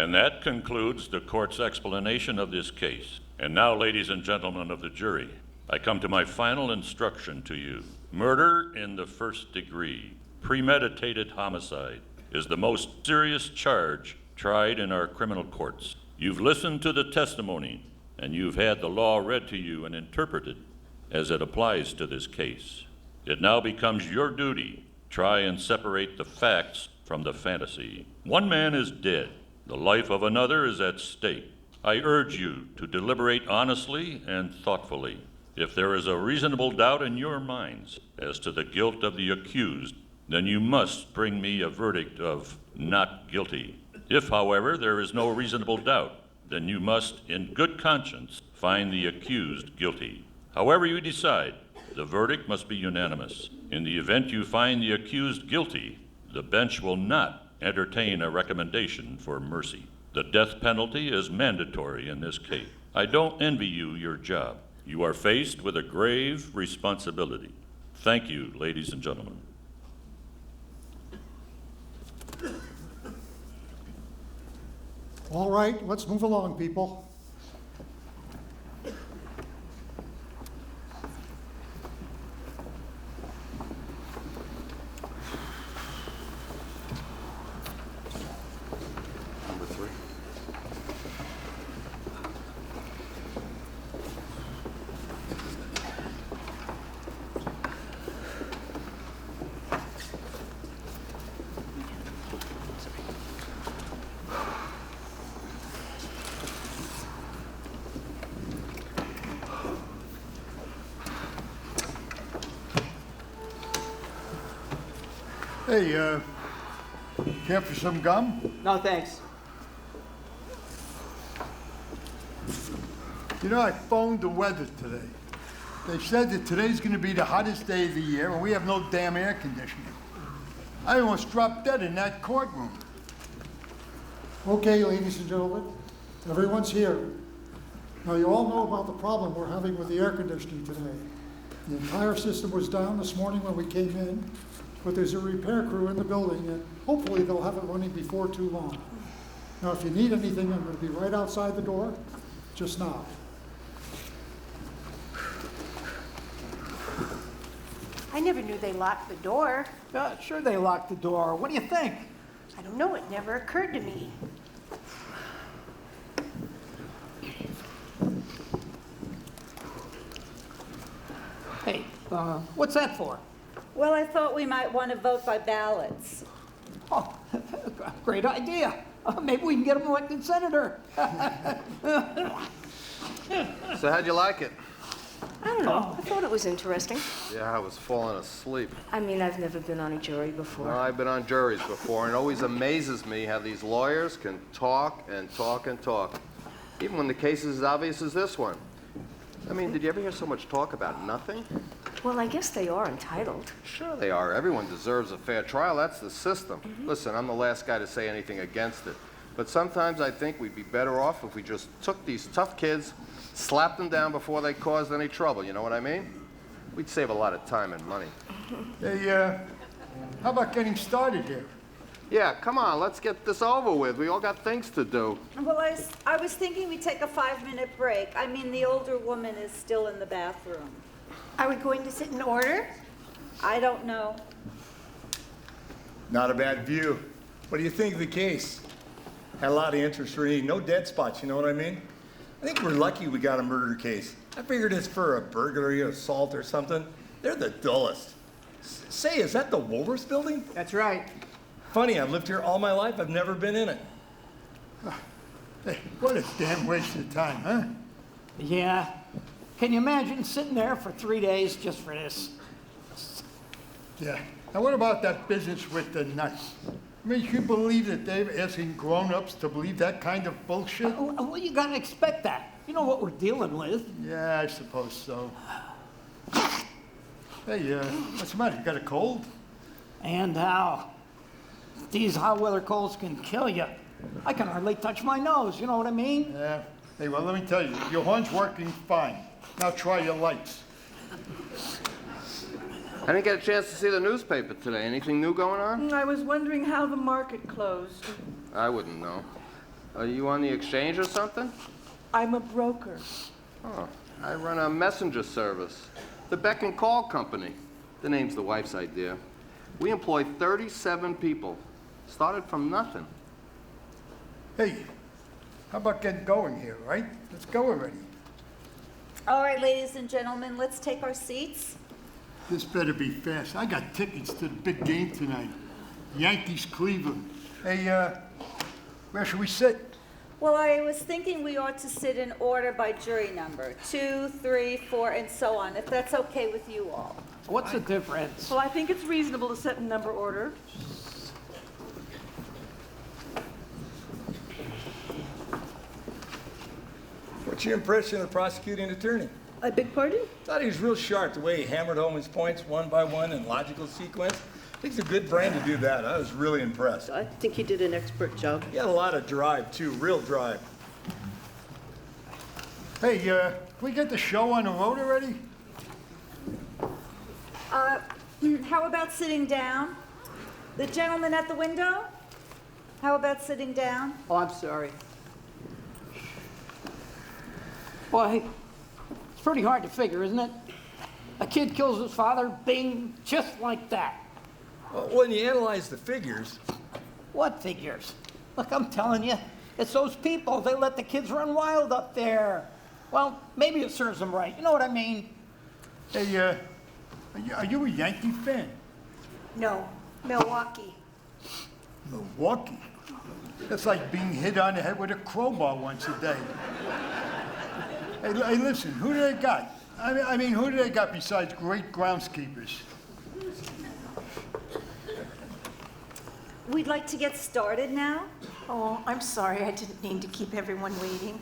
And that concludes the court's explanation of this case. And now, ladies and gentlemen of the jury, I come to my final instruction to you. Murder in the first degree, premeditated homicide, is the most serious charge tried in our criminal courts. You've listened to the testimony, and you've had the law read to you and interpreted as it applies to this case. It now becomes your duty to try and separate the facts from the fantasy. One man is dead. The life of another is at stake. I urge you to deliberate honestly and thoughtfully. If there is a reasonable doubt in your minds as to the guilt of the accused, then you must bring me a verdict of not guilty. If, however, there is no reasonable doubt, then you must, in good conscience, find the accused guilty. However you decide, the verdict must be unanimous. In the event you find the accused guilty, the bench will not entertain a recommendation for mercy. The death penalty is mandatory in this case. I don't envy you your job. You are faced with a grave responsibility. Thank you, ladies and gentlemen. All right, let's move along, people. Number 3. Hey, care for some gum? No, thanks. You know, I phoned the weather today. They said that today's gonna be the hottest day of the year, and we have no damn air conditioning. I almost dropped dead in that courtroom. Okay, ladies and gentlemen, everyone's here. Now, you all know about the problem we're having with the air conditioning today. The entire system was down this morning when we came in, but there's a repair crew in the building, and hopefully they'll have it running before too long. Now, if you need anything, I'm going to be right outside the door, just now. I never knew they locked the door. Sure they locked the door. What do you think? I don't know, it never occurred to me. Hey, what's that for? Well, I thought we might want to vote by ballots. Oh, great idea. Maybe we can get him elected senator. So how'd you like it? I don't know. I thought it was interesting. Yeah, I was falling asleep. I mean, I've never been on a jury before. Well, I've been on juries before, and it always amazes me how these lawyers can talk and talk and talk, even when the case is as obvious as this one. I mean, did you ever hear so much talk about nothing? Well, I guess they are entitled. Sure they are. Everyone deserves a fair trial. That's the system. Listen, I'm the last guy to say anything against it. But sometimes I think we'd be better off if we just took these tough kids, slapped them down before they caused any trouble. You know what I mean? We'd save a lot of time and money. Hey, how about getting started here? Yeah, come on, let's get this over with. We all got things to do. Well, I was thinking we'd take a 5-minute break. I mean, the older woman is still in the bathroom. Are we going to sit in order? I don't know. Not a bad view. What do you think of the case? Had a lot of interest, really. No dead spots, you know what I mean? I think we're lucky we got a murder case. I figured it's for a burglary, assault, or something. They're the dullest. Say, is that the Woolworths building? That's right. Funny, I've lived here all my life. I've never been in it. Hey, what a damn waste of time, huh? Yeah. Can you imagine sitting there for 3 days just for this? Yeah. Now, what about that business with the knife? I mean, you believe that they're asking grown-ups to believe that kind of bullshit? Well, you gotta expect that. You know what we're dealing with. Yeah, I suppose so. Hey, what's the matter? You got a cold? And how? These hot weather colds can kill you. I can hardly touch my nose, you know what I mean? Yeah. Hey, well, let me tell you, your horn's working fine. Now try your lights. I didn't get a chance to see the newspaper today. Anything new going on? I was wondering how the market closed. I wouldn't know. Are you on the exchange or something? I'm a broker. Oh, I run a messenger service. The Beck and Call Company. The name's the wife's idea. We employ 37 people. Started from nothing. Hey, how about getting going here, right? Let's go already. All right, ladies and gentlemen, let's take our seats. This better be fast. I got tickets to the big game tonight. Yankees, Cleveland. Hey, where should we sit? Well, I was thinking we ought to sit in order by jury number, 2, 3, 4, and so on, if that's okay with you all. What's the difference? Well, I think it's reasonable to set in number order. What's your impression of the prosecuting attorney? I beg pardon? Thought he was real sharp the way he hammered home his points one by one in logical sequence. Takes a good brain to do that. I was really impressed. I think he did an expert job. He had a lot of drive, too, real drive. Hey, can we get the show on the road already? How about sitting down? The gentleman at the window? How about sitting down? Oh, I'm sorry. Boy, it's pretty hard to figure, isn't it? A kid kills his father, bing, just like that. Well, when you analyze the figures, What figures? Look, I'm telling you, it's those people. They let the kids run wild up there. Well, maybe it serves them right. You know what I mean? Hey, are you a Yankee fan? No, Milwaukee. Milwaukee? That's like being hit on the head with a crowbar once a day. Hey, listen, who do they got? I mean, who do they got besides great groundskeepers? We'd like to get started now. Oh, I'm sorry, I didn't mean to keep everyone waiting.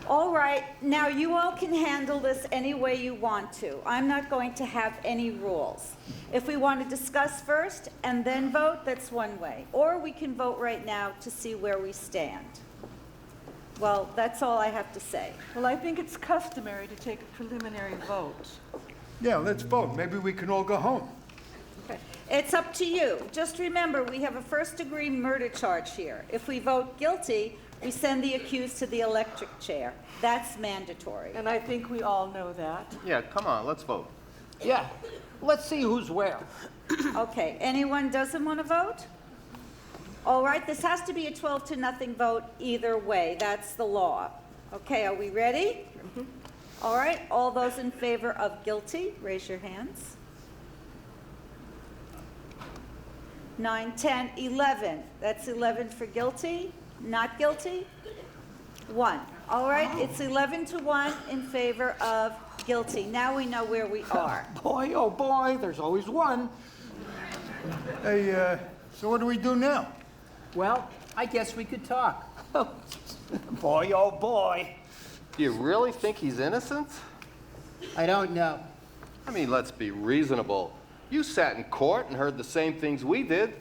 All right, now you all can handle this any way you want to. I'm not going to have any rules. If we want to discuss first and then vote, that's one way. Or we can vote right now to see where we stand. Well, that's all I have to say. Well, I think it's customary to take a preliminary vote. Yeah, let's vote. Maybe we can all go home. It's up to you. Just remember, we have a first-degree murder charge here. If we vote guilty, we send the accused to the electric chair. That's mandatory. And I think we all know that. Yeah, come on, let's vote. Yeah. Let's see who's where. Okay, anyone doesn't want to vote? All right, this has to be a 12-0 vote either way. That's the law. Okay, are we ready? All right, all those in favor of guilty, raise your hands. 9, 10, 11. That's 11 for guilty. Not guilty? 1. All right, it's 11-1 in favor of guilty. Now we know where we are. Boy, oh boy, there's always one. Hey, so what do we do now? Well, I guess we could talk. Boy, oh boy. Do you really think he's innocent? I don't know. I mean, let's be reasonable. You sat in court and heard the same things we did.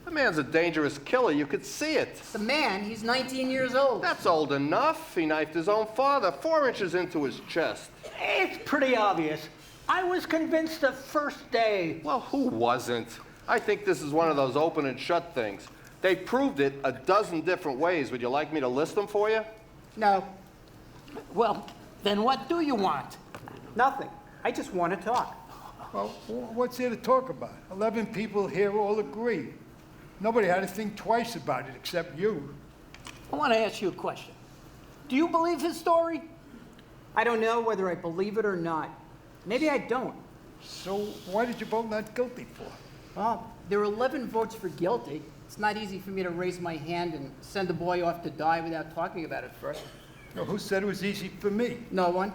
The man's a dangerous killer. You could see it. The man, he's 19 years old. That's old enough. He knifed his own father 4 inches into his chest. It's pretty obvious. I was convinced the first day. Well, who wasn't? I think this is one of those open and shut things. They proved it a dozen different ways. Would you like me to list them for you? No. Well, then what do you want? Nothing. I just want to talk. Well, what's there to talk about? 11 people here all agree. Nobody had to think twice about it except you. I want to ask you a question. Do you believe his story? I don't know whether I believe it or not. Maybe I don't. So why did you vote not guilty for? Well, there were 11 votes for guilty. It's not easy for me to raise my hand and send the boy off to die without talking about it first. Well, who said it was easy for me? No one.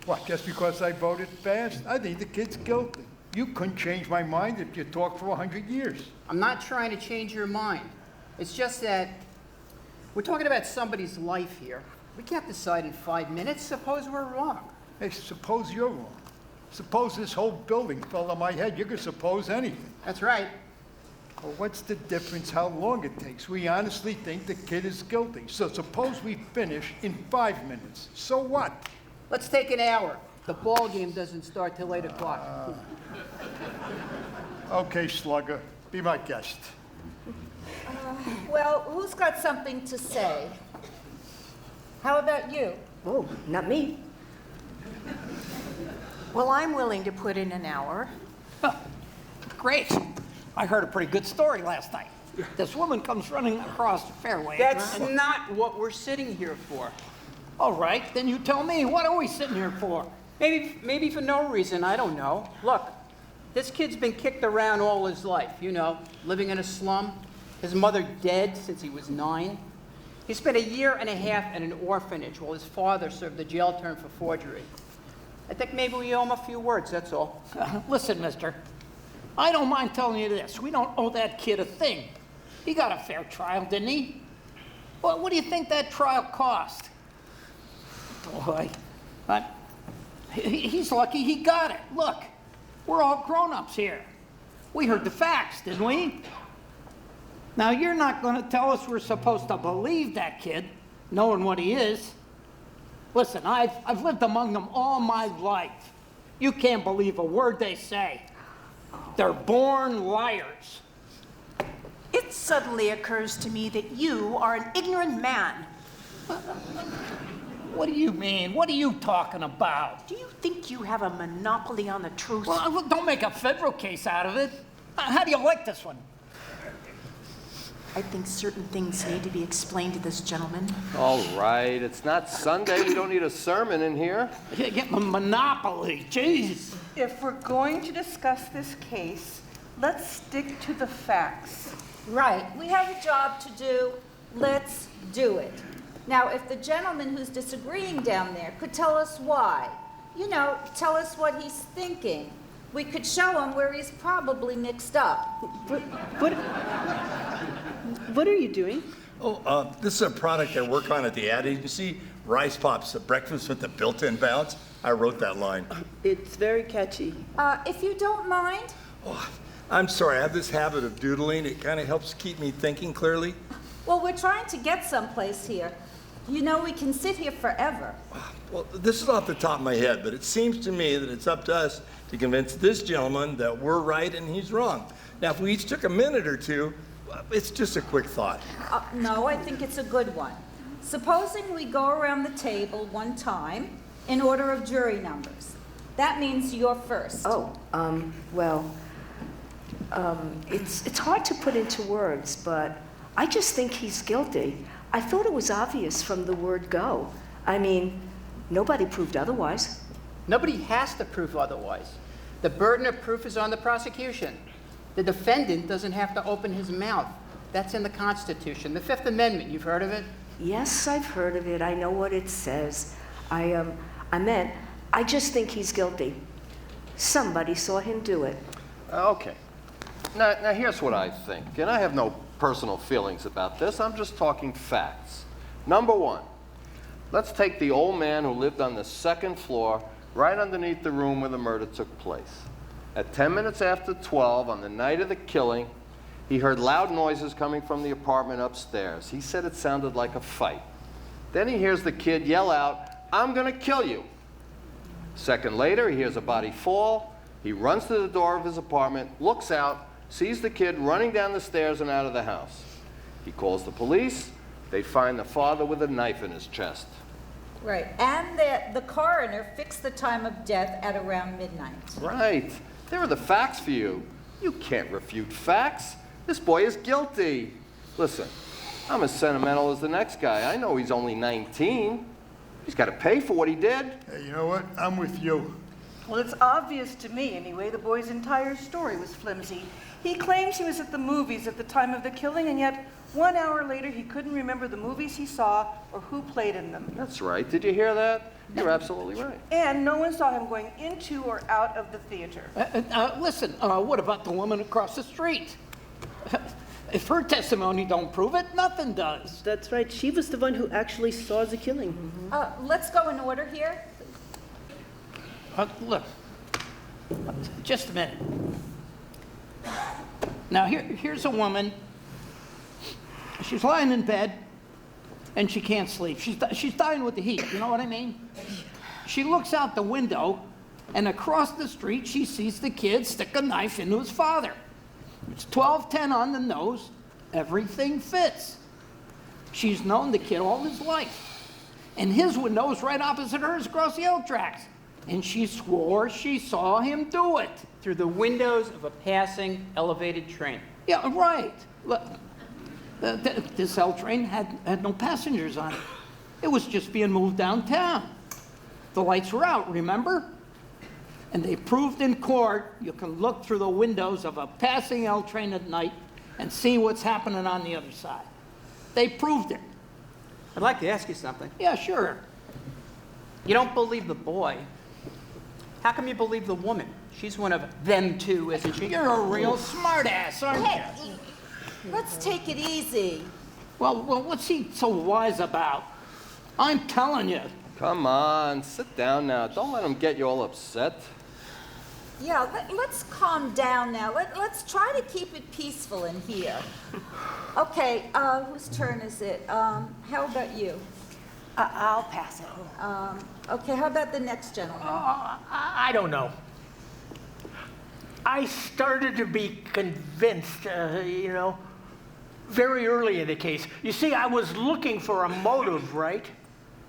What, just because I voted fast? I think the kid's guilty. You couldn't change my mind if you talked for 100 years. I'm not trying to change your mind. It's just that we're talking about somebody's life here. We can't decide in 5 minutes. Suppose we're wrong. Hey, suppose you're wrong. Suppose this whole building fell on my head. You could suppose anything. That's right. Well, what's the difference how long it takes? We honestly think the kid is guilty. So suppose we finish in 5 minutes. So what? Let's take an hour. The ball game doesn't start till 8 o'clock. Okay, slugger. Be my guest. Well, who's got something to say? How about you? Oh, not me. Well, I'm willing to put in an hour. Great. I heard a pretty good story last night. This woman comes running across the fairway. That's not what we're sitting here for. All right, then you tell me, what are we sitting here for? Maybe for no reason, I don't know. Look, this kid's been kicked around all his life, you know, living in a slum. His mother dead since he was 9. He spent 1.5 years in an orphanage while his father served a jail term for forgery. I think maybe we owe him a few words, that's all. Listen, mister, I don't mind telling you this. We don't owe that kid a thing. He got a fair trial, didn't he? Well, what do you think that trial cost? Boy, he's lucky he got it. Look, we're all grown-ups here. We heard the facts, didn't we? Now, you're not going to tell us we're supposed to believe that kid, knowing what he is. Listen, I've lived among them all my life. You can't believe a word they say. They're born liars. It suddenly occurs to me that you are an ignorant man. What do you mean? What are you talking about? Do you think you have a monopoly on the truth? Well, don't make a federal case out of it. How do you like this one? I think certain things need to be explained to this gentleman. All right, it's not Sunday. We don't need a sermon in here. You get my monopoly, jeez. If we're going to discuss this case, let's stick to the facts. Right, we have a job to do. Let's do it. Now, if the gentleman who's disagreeing down there could tell us why, you know, tell us what he's thinking, we could show him where he's probably mixed up. What are you doing? Oh, this is a product I work on at the ad agency. Rice Pops, a breakfast with the built-in balance. I wrote that line. It's very catchy. If you don't mind, Oh, I'm sorry, I have this habit of doodling. It kind of helps keep me thinking clearly. well, we're trying to get someplace here. You know, we can sit here forever. Well, this is off the top of my head, but it seems to me that it's up to us to convince this gentleman that we're right and he's wrong. Now, if we each took a minute or two, it's just a quick thought. No, I think it's a good one. Supposing we go around the table one time in order of jury numbers. That means you're first. It's hard to put into words, but I just think he's guilty. I thought it was obvious from the word go. I mean, nobody proved otherwise. Nobody has to prove otherwise. The burden of proof is on the prosecution. The defendant doesn't have to open his mouth. That's in the Constitution. The Fifth Amendment, you've heard of it? Yes, I've heard of it. I know what it says. I just think he's guilty. Somebody saw him do it. Okay. Now here's what I think, and I have no personal feelings about this. I'm just talking facts. Number one, let's take the old man who lived on the 2nd floor, right underneath the room where the murder took place. At 10 minutes after 12, on the night of the killing, he heard loud noises coming from the apartment upstairs. He said it sounded like a fight. Then he hears the kid yell out, "I'm gonna kill you." A second later, he hears a body fall. He runs to the door of his apartment, looks out, sees the kid running down the stairs and out of the house. He calls the police. They find the father with a knife in his chest. Right, and the coroner fixed the time of death at around midnight. Right. There are the facts for you. You can't refute facts. This boy is guilty. Listen, I'm as sentimental as the next guy. I know he's only 19. He's got to pay for what he did. Hey, you know what? I'm with you. Well, it's obvious to me, anyway, the boy's entire story was flimsy. He claims he was at the movies at the time of the killing, and yet 1 hour later he couldn't remember the movies he saw or who played in them. That's right. Did you hear that? You're absolutely right. And no one saw him going into or out of the theater. Listen, what about the woman across the street? If her testimony don't prove it, nothing does. That's right. She was the one who actually saw the killing. Let's go in order here. Look, just a minute. Now, here's a woman. She's lying in bed, and she can't sleep. She's dying with the heat, you know what I mean? She looks out the window, and across the street, she sees the kid stick a knife into his father. It's 12:10 on the nose. Everything fits. She's known the kid all his life. And his window is right opposite hers across the L tracks. And she swore she saw him do it. Through the windows of a passing elevated train. Yeah, right. Look, this L train had no passengers on it. It was just being moved downtown. The lights were out, remember? And they proved in court you can look through the windows of a passing L train at night and see what's happening on the other side. They proved it. I'd like to ask you something. Yeah, sure. You don't believe the boy. How come you believe the woman? She's one of them two, isn't she? You're a real smartass, aren't you? Hey, let's take it easy. Well, what's he so wise about? I'm telling you. Come on, sit down now. Don't let him get you all upset. Yeah, let's calm down now. Let's try to keep it peaceful in here. Okay, whose turn is it? How about you? I'll pass it. Okay, how about the next gentleman? I don't know. I started to be convinced, very early in the case. You see, I was looking for a motive, right?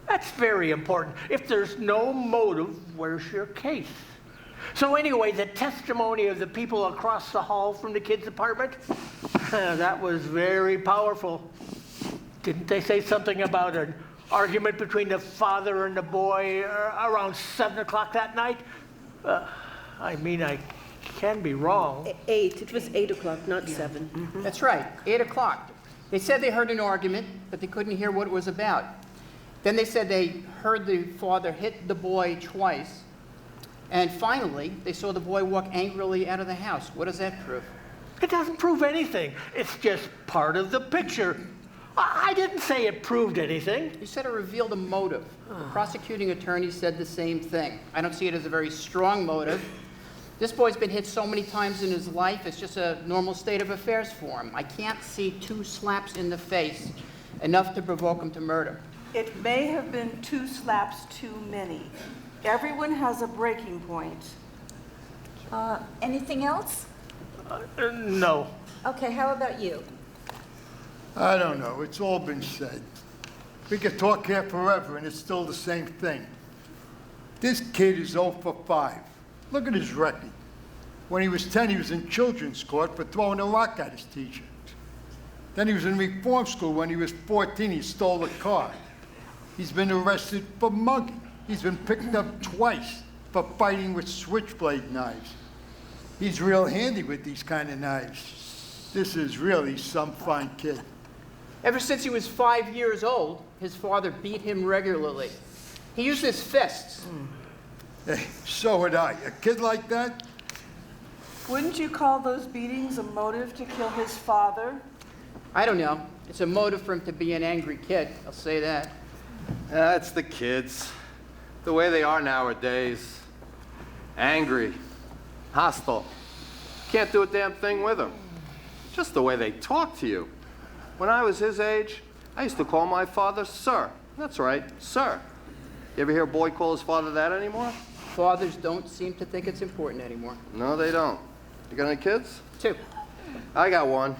That's very important. If there's no motive, where's your case? So anyway, the testimony of the people across the hall from the kid's apartment, that was very powerful. Didn't they say something about an argument between the father and the boy around 7 o'clock that night? I can be wrong. 8. It was 8 o'clock, not 7. Mm-hmm. That's right, 8 o'clock. They said they heard an argument, but they couldn't hear what it was about. Then they said they heard the father hit the boy twice. And finally, they saw the boy walk angrily out of the house. What does that prove? It doesn't prove anything. It's just part of the picture. I didn't say it proved anything. You said it revealed a motive. The prosecuting attorney said the same thing. I don't see it as a very strong motive. This boy's been hit so many times in his life, it's just a normal state of affairs for him. I can't see 2 slaps in the face enough to provoke him to murder. It may have been 2 slaps too many. Everyone has a breaking point. Anything else? No. Okay, how about you? I don't know. It's all been said. We could talk here forever, and it's still the same thing. This kid is 0 for 5. Look at his record. When he was 10, he was in children's court for throwing a rock at his teacher. Then he was in reform school. When he was 14, he stole a car. He's been arrested for mugging. He's been picked up twice for fighting with switchblade knives. He's real handy with these kind of knives. This is really some fine kid. Ever since he was 5 years old, his father beat him regularly. He used his fists. Hey, so would I. A kid like that? Wouldn't you call those beatings a motive to kill his father? I don't know. It's a motive for him to be an angry kid, I'll say that. That's the kids. The way they are nowadays. Angry. Hostile. Can't do a damn thing with them. Just the way they talk to you. When I was his age, I used to call my father sir. That's right, sir. You ever hear a boy call his father that anymore? Fathers don't seem to think it's important anymore. No, they don't. You got any kids? 2. I got one.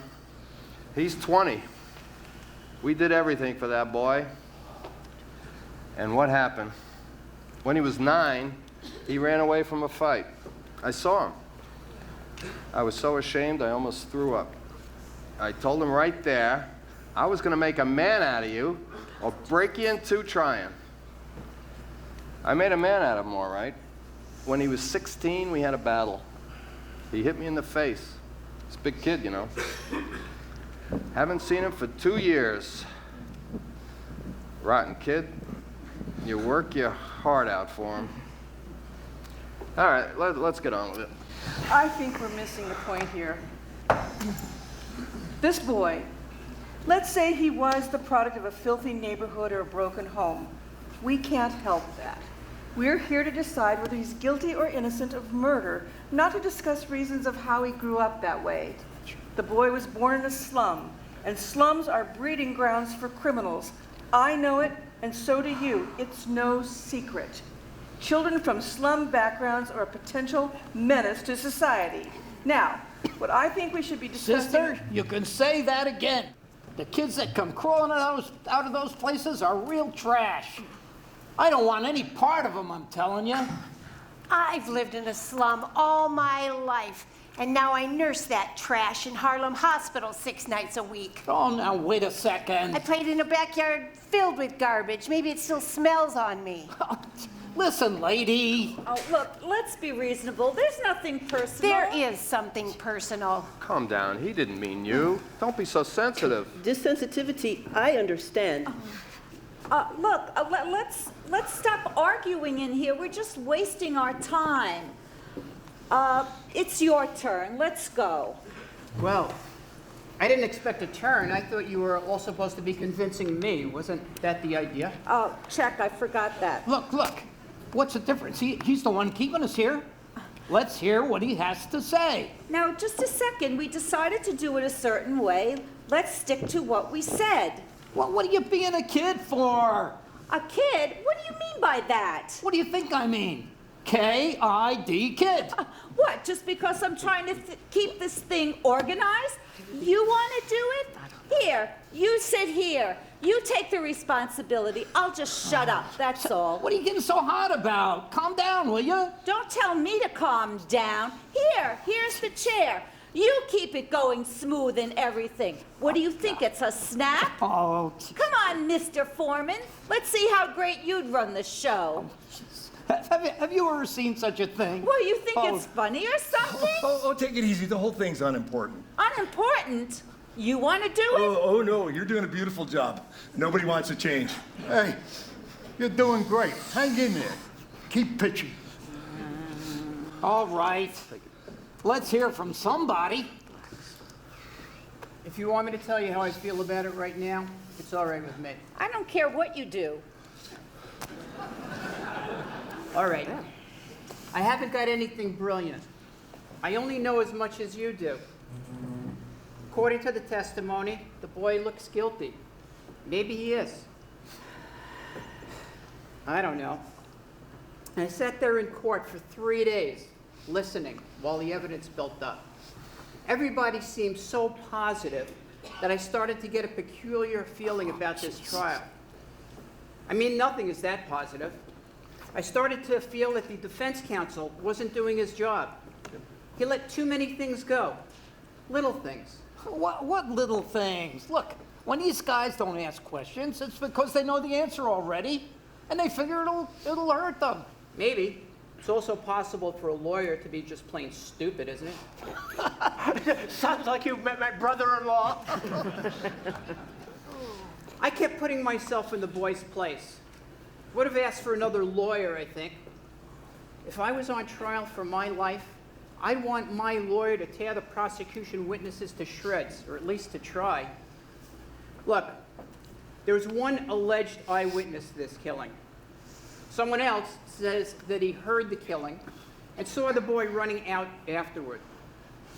He's 20. We did everything for that boy. And what happened? When he was 9, he ran away from a fight. I saw him. I was so ashamed I almost threw up. I told him right there, I was going to make a man out of you or break you in 2 trying. I made a man out of him, all right. When he was 16, we had a battle. He hit me in the face. He's a big kid, you know. Haven't seen him for 2 years. Rotten kid. You work your heart out for him. All right, let's get on with it. I think we're missing the point here. This boy, let's say he was the product of a filthy neighborhood or a broken home. We can't help that. We're here to decide whether he's guilty or innocent of murder, not to discuss reasons of how he grew up that way. The boy was born in a slum, and slums are breeding grounds for criminals. I know it, and so do you. It's no secret. Children from slum backgrounds are a potential menace to society. Now, What I think we should be discussing... Sister, you can say that again. The kids that come crawling out of those places are real trash. I don't want any part of them, I'm telling you. I've lived in a slum all my life, and now I nurse that trash in Harlem Hospital 6 nights a week. Oh, now wait a second. I played in a backyard filled with garbage. Maybe it still smells on me. Listen, lady. Oh, look, let's be reasonable. There's nothing personal. There is something personal. Calm down. He didn't mean you. Don't be so sensitive. This sensitivity, I understand. Look, let's stop arguing in here. We're just wasting our time. It's your turn. Let's go. Well, I didn't expect a turn. I thought you were all supposed to be convincing me. Wasn't that the idea? Oh, check, I forgot that. Look. What's the difference? He's the one keeping us here. Let's hear what he has to say. Now, just a second. We decided to do it a certain way. Let's stick to what we said. Well, what are you being a kid for? A kid? What do you mean by that? What do you think I mean? K-I-D, kid. What, just because I'm trying to keep this thing organized? You want to do it? Here, you sit here. You take the responsibility. I'll just shut up, that's all. What are you getting so hot about? Calm down, will you? Don't tell me to calm down. Here's the chair. You keep it going smooth and everything. What do you think, it's a snap? Oh. Come on, Mr. Foreman. Let's see how great you'd run the show. Have you ever seen such a thing? Well, you think it's funny or something? Oh, take it easy. The whole thing's unimportant. Unimportant? You want to do it? Oh, no, you're doing a beautiful job. Nobody wants to change. Hey, you're doing great. Hang in there. Keep pitching. All right. Let's hear from somebody. If you want me to tell you how I feel about it right now, it's all right with me. I don't care what you do. All right. I haven't got anything brilliant. I only know as much as you do. According to the testimony, the boy looks guilty. Maybe he is. I don't know. I sat there in court for 3 days, listening while the evidence built up. Everybody seemed so positive that I started to get a peculiar feeling about this trial. I mean, nothing is that positive. I started to feel that the defense counsel wasn't doing his job. He let too many things go, little things. What little things? Look, when these guys don't ask questions, it's because they know the answer already, and they figure it'll hurt them. Maybe. It's also possible for a lawyer to be just plain stupid, isn't it? Sounds like you've met my brother-in-law. I kept putting myself in the boy's place. Would have asked for another lawyer, I think. If I was on trial for my life, I'd want my lawyer to tear the prosecution witnesses to shreds, or at least to try. Look, there was one alleged eyewitness to this killing. Someone else says that he heard the killing and saw the boy running out afterward.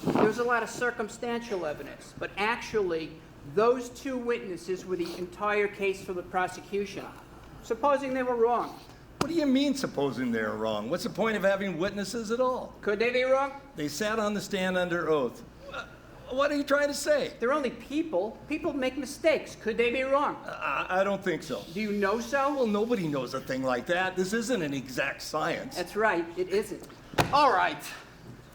There was a lot of circumstantial evidence, but actually, those two witnesses were the entire case for the prosecution. Supposing they were wrong. What do you mean, supposing they're wrong? What's the point of having witnesses at all? Could they be wrong? They sat on the stand under oath. What are you trying to say? They're only people. People make mistakes. Could they be wrong? I don't think so. Do you know so? Well, nobody knows a thing like that. This isn't an exact science. That's right, it isn't. All right,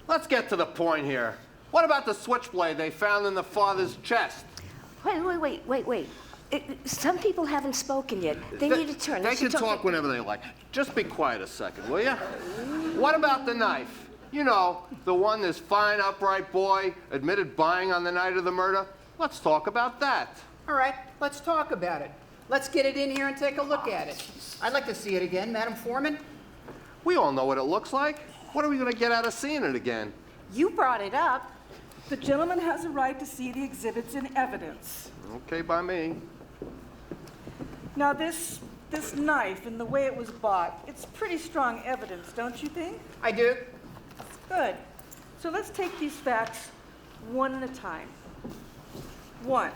let's get to the point here. What about the switchblade they found in the father's chest? Wait. Some people haven't spoken yet. They need a turn. They can talk whenever they like. Just be quiet a second, will you? What about the knife? You know, the one this fine, upright boy admitted buying on the night of the murder? Let's talk about that. All right, let's talk about it. Let's get it in here and take a look at it. I'd like to see it again, Madam Foreman. We all know what it looks like. What are we going to get out of seeing it again? You brought it up. The gentleman has a right to see the exhibits and evidence. Okay by me. Now, this knife and the way it was bought, it's pretty strong evidence, don't you think? I do. Good. So let's take these facts one at a time. 1,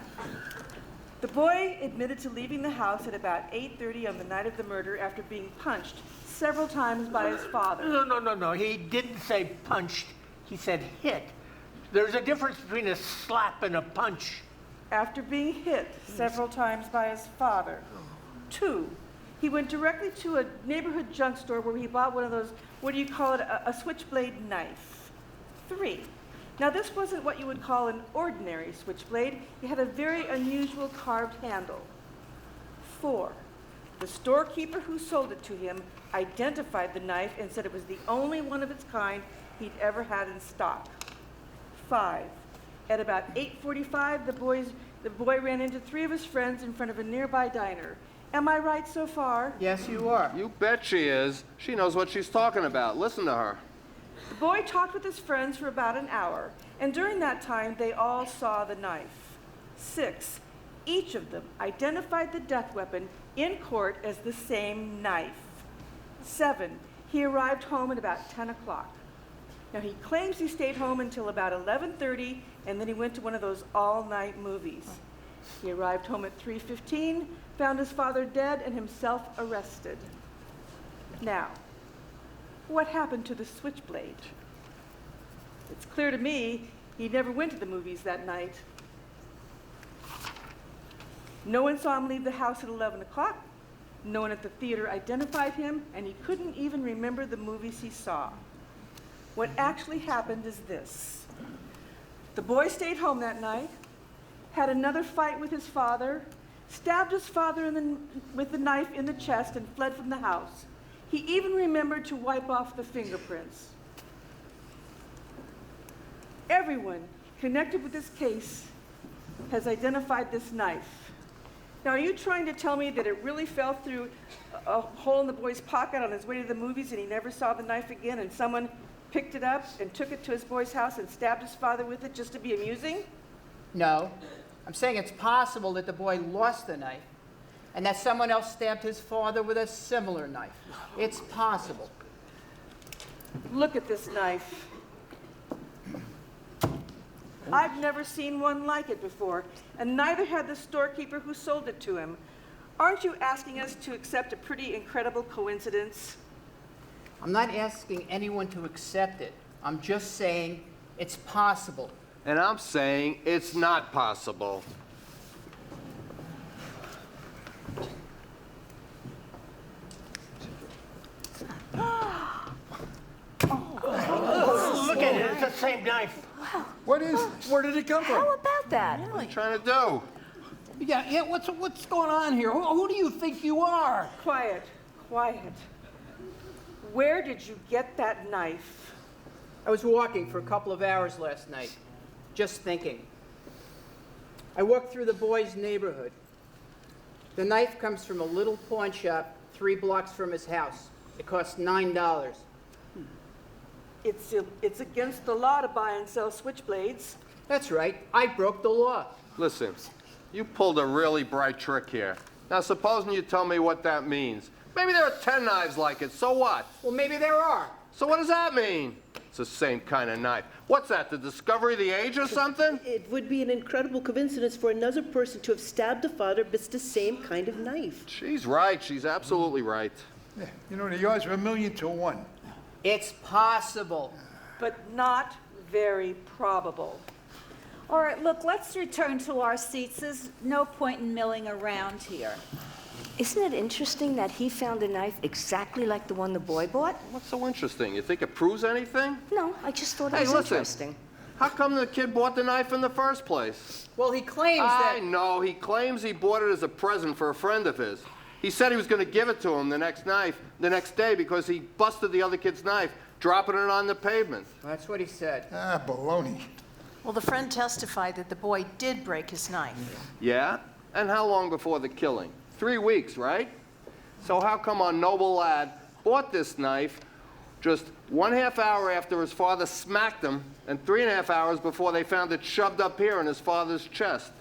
the boy admitted to leaving the house at about 8:30 on the night of the murder after being punched several times by his father. No. He didn't say punched. He said hit. There's a difference between a slap and a punch. After being hit several times by his father. 2, he went directly to a neighborhood junk store where he bought one of those, what do you call it, a switchblade knife. 3, now this wasn't what you would call an ordinary switchblade. It had a very unusual carved handle. 4, the storekeeper who sold it to him identified the knife and said it was the only one of its kind he'd ever had in stock. 5, at about 8:45, the boy ran into 3 of his friends in front of a nearby diner. Am I right so far? Yes, you are. You bet she is. She knows what she's talking about. Listen to her. The boy talked with his friends for about an hour, and during that time, they all saw the knife. 6, each of them identified the death weapon in court as the same knife. 7, he arrived home at about 10 o'clock. Now, he claims he stayed home until about 11:30, and then he went to one of those all-night movies. He arrived home at 3:15, found his father dead and himself arrested. Now, what happened to the switchblade? It's clear to me he never went to the movies that night. No one saw him leave the house at 11 o'clock. No one at the theater identified him, and he couldn't even remember the movies he saw. What actually happened is this. The boy stayed home that night, had another fight with his father, stabbed his father with the knife in the chest, and fled from the house. He even remembered to wipe off the fingerprints. Everyone connected with this case has identified this knife. Now, are you trying to tell me that it really fell through a hole in the boy's pocket on his way to the movies and he never saw the knife again, and someone picked it up and took it to his boy's house and stabbed his father with it just to be amusing? No. I'm saying it's possible that the boy lost the knife and that someone else stabbed his father with a similar knife. It's possible. Look at this knife. I've never seen one like it before, and neither had the storekeeper who sold it to him. Aren't you asking us to accept a pretty incredible coincidence? I'm not asking anyone to accept it. I'm just saying it's possible. And I'm saying it's not possible. Look at it, it's the same knife. What is this? Where did it come from? How about that? What are you trying to do? Yeah, what's going on here? Who do you think you are? Quiet, quiet. Where did you get that knife? I was walking for a couple of hours last night, just thinking. I walked through the boy's neighborhood. The knife comes from a little pawn shop 3 blocks from his house. It costs $9. It's against the law to buy and sell switchblades. That's right. I broke the law. Listen, you pulled a really bright trick here. Now, supposing you tell me what that means. Maybe there are 10 knives like it, so what? Well, maybe there are. So what does that mean? It's the same kind of knife. What's that, the discovery of the age or something? It would be an incredible coincidence for another person to have stabbed a father with the same kind of knife. She's right. She's absolutely right. Yeah, you know, the odds are 1,000,000 to 1. It's possible. But not very probable. All right, look, let's return to our seats. There's no point in milling around here. Isn't it interesting that he found a knife exactly like the one the boy bought? What's so interesting? You think it proves anything? No, I just thought it Hey, was listen. interesting. How come the kid bought the knife in the first place? Well, he claims I that... know. He claims he bought it as a present for a friend of his. He said he was going to give it to him the next day because he busted the other kid's knife, dropping it on the pavement. That's what he said. Ah, baloney. Well, the friend testified that the boy did break his knife. Yeah? And how long before the killing? 3 weeks, right? So how come our noble lad bought this knife just 1/2 hour after his father smacked him and 3.5 hours before they found it shoved up here in his father's chest?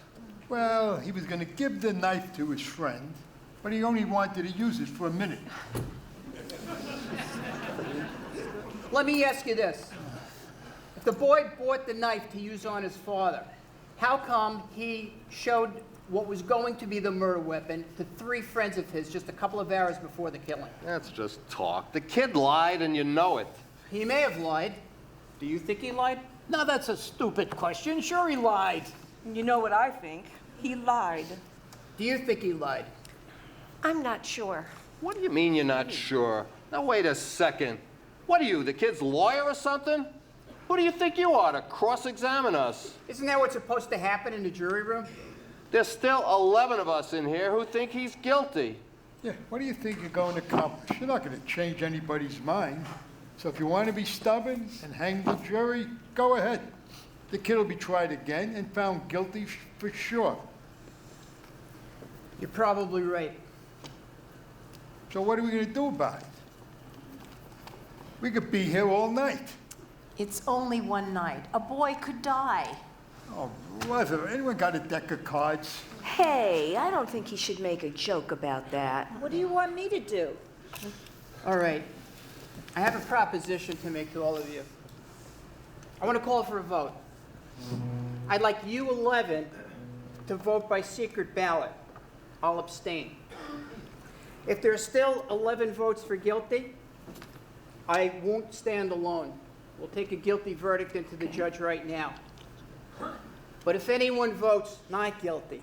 Well, he was going to give the knife to his friend, but he only wanted to use it for a minute. Let me ask you this. If the boy bought the knife to use on his father, how come he showed what was going to be the murder weapon to 3 friends of his just a couple of hours before the killing? That's just talk. The kid lied and you know it. He may have lied. Do you think he lied? Now, that's a stupid question. Sure, he lied. You know what I think? He lied. Do you think he lied? I'm not sure. What do you mean you're not sure? Now, wait a second. What are you, the kid's lawyer or something? Who do you think you are to cross-examine us? Isn't that what's supposed to happen in the jury room? There's still 11 of us in here who think he's guilty. Yeah, what do you think you're going to accomplish? You're not going to change anybody's mind. So if you want to be stubborn and hang the jury, go ahead. The kid will be tried again and found guilty for sure. You're probably right. So what are we going to do about it? We could be here all night. It's only one night. A boy could die. Oh, brother, anyone got a deck of cards? Hey, I don't think he should make a joke about that. What do you want me to do? All right. I have a proposition to make to all of you. I want to call for a vote. I'd like you 11 to vote by secret ballot. I'll abstain. If there's still 11 votes for guilty, I won't stand alone. We'll take a guilty verdict into the judge right now. But if anyone votes not guilty,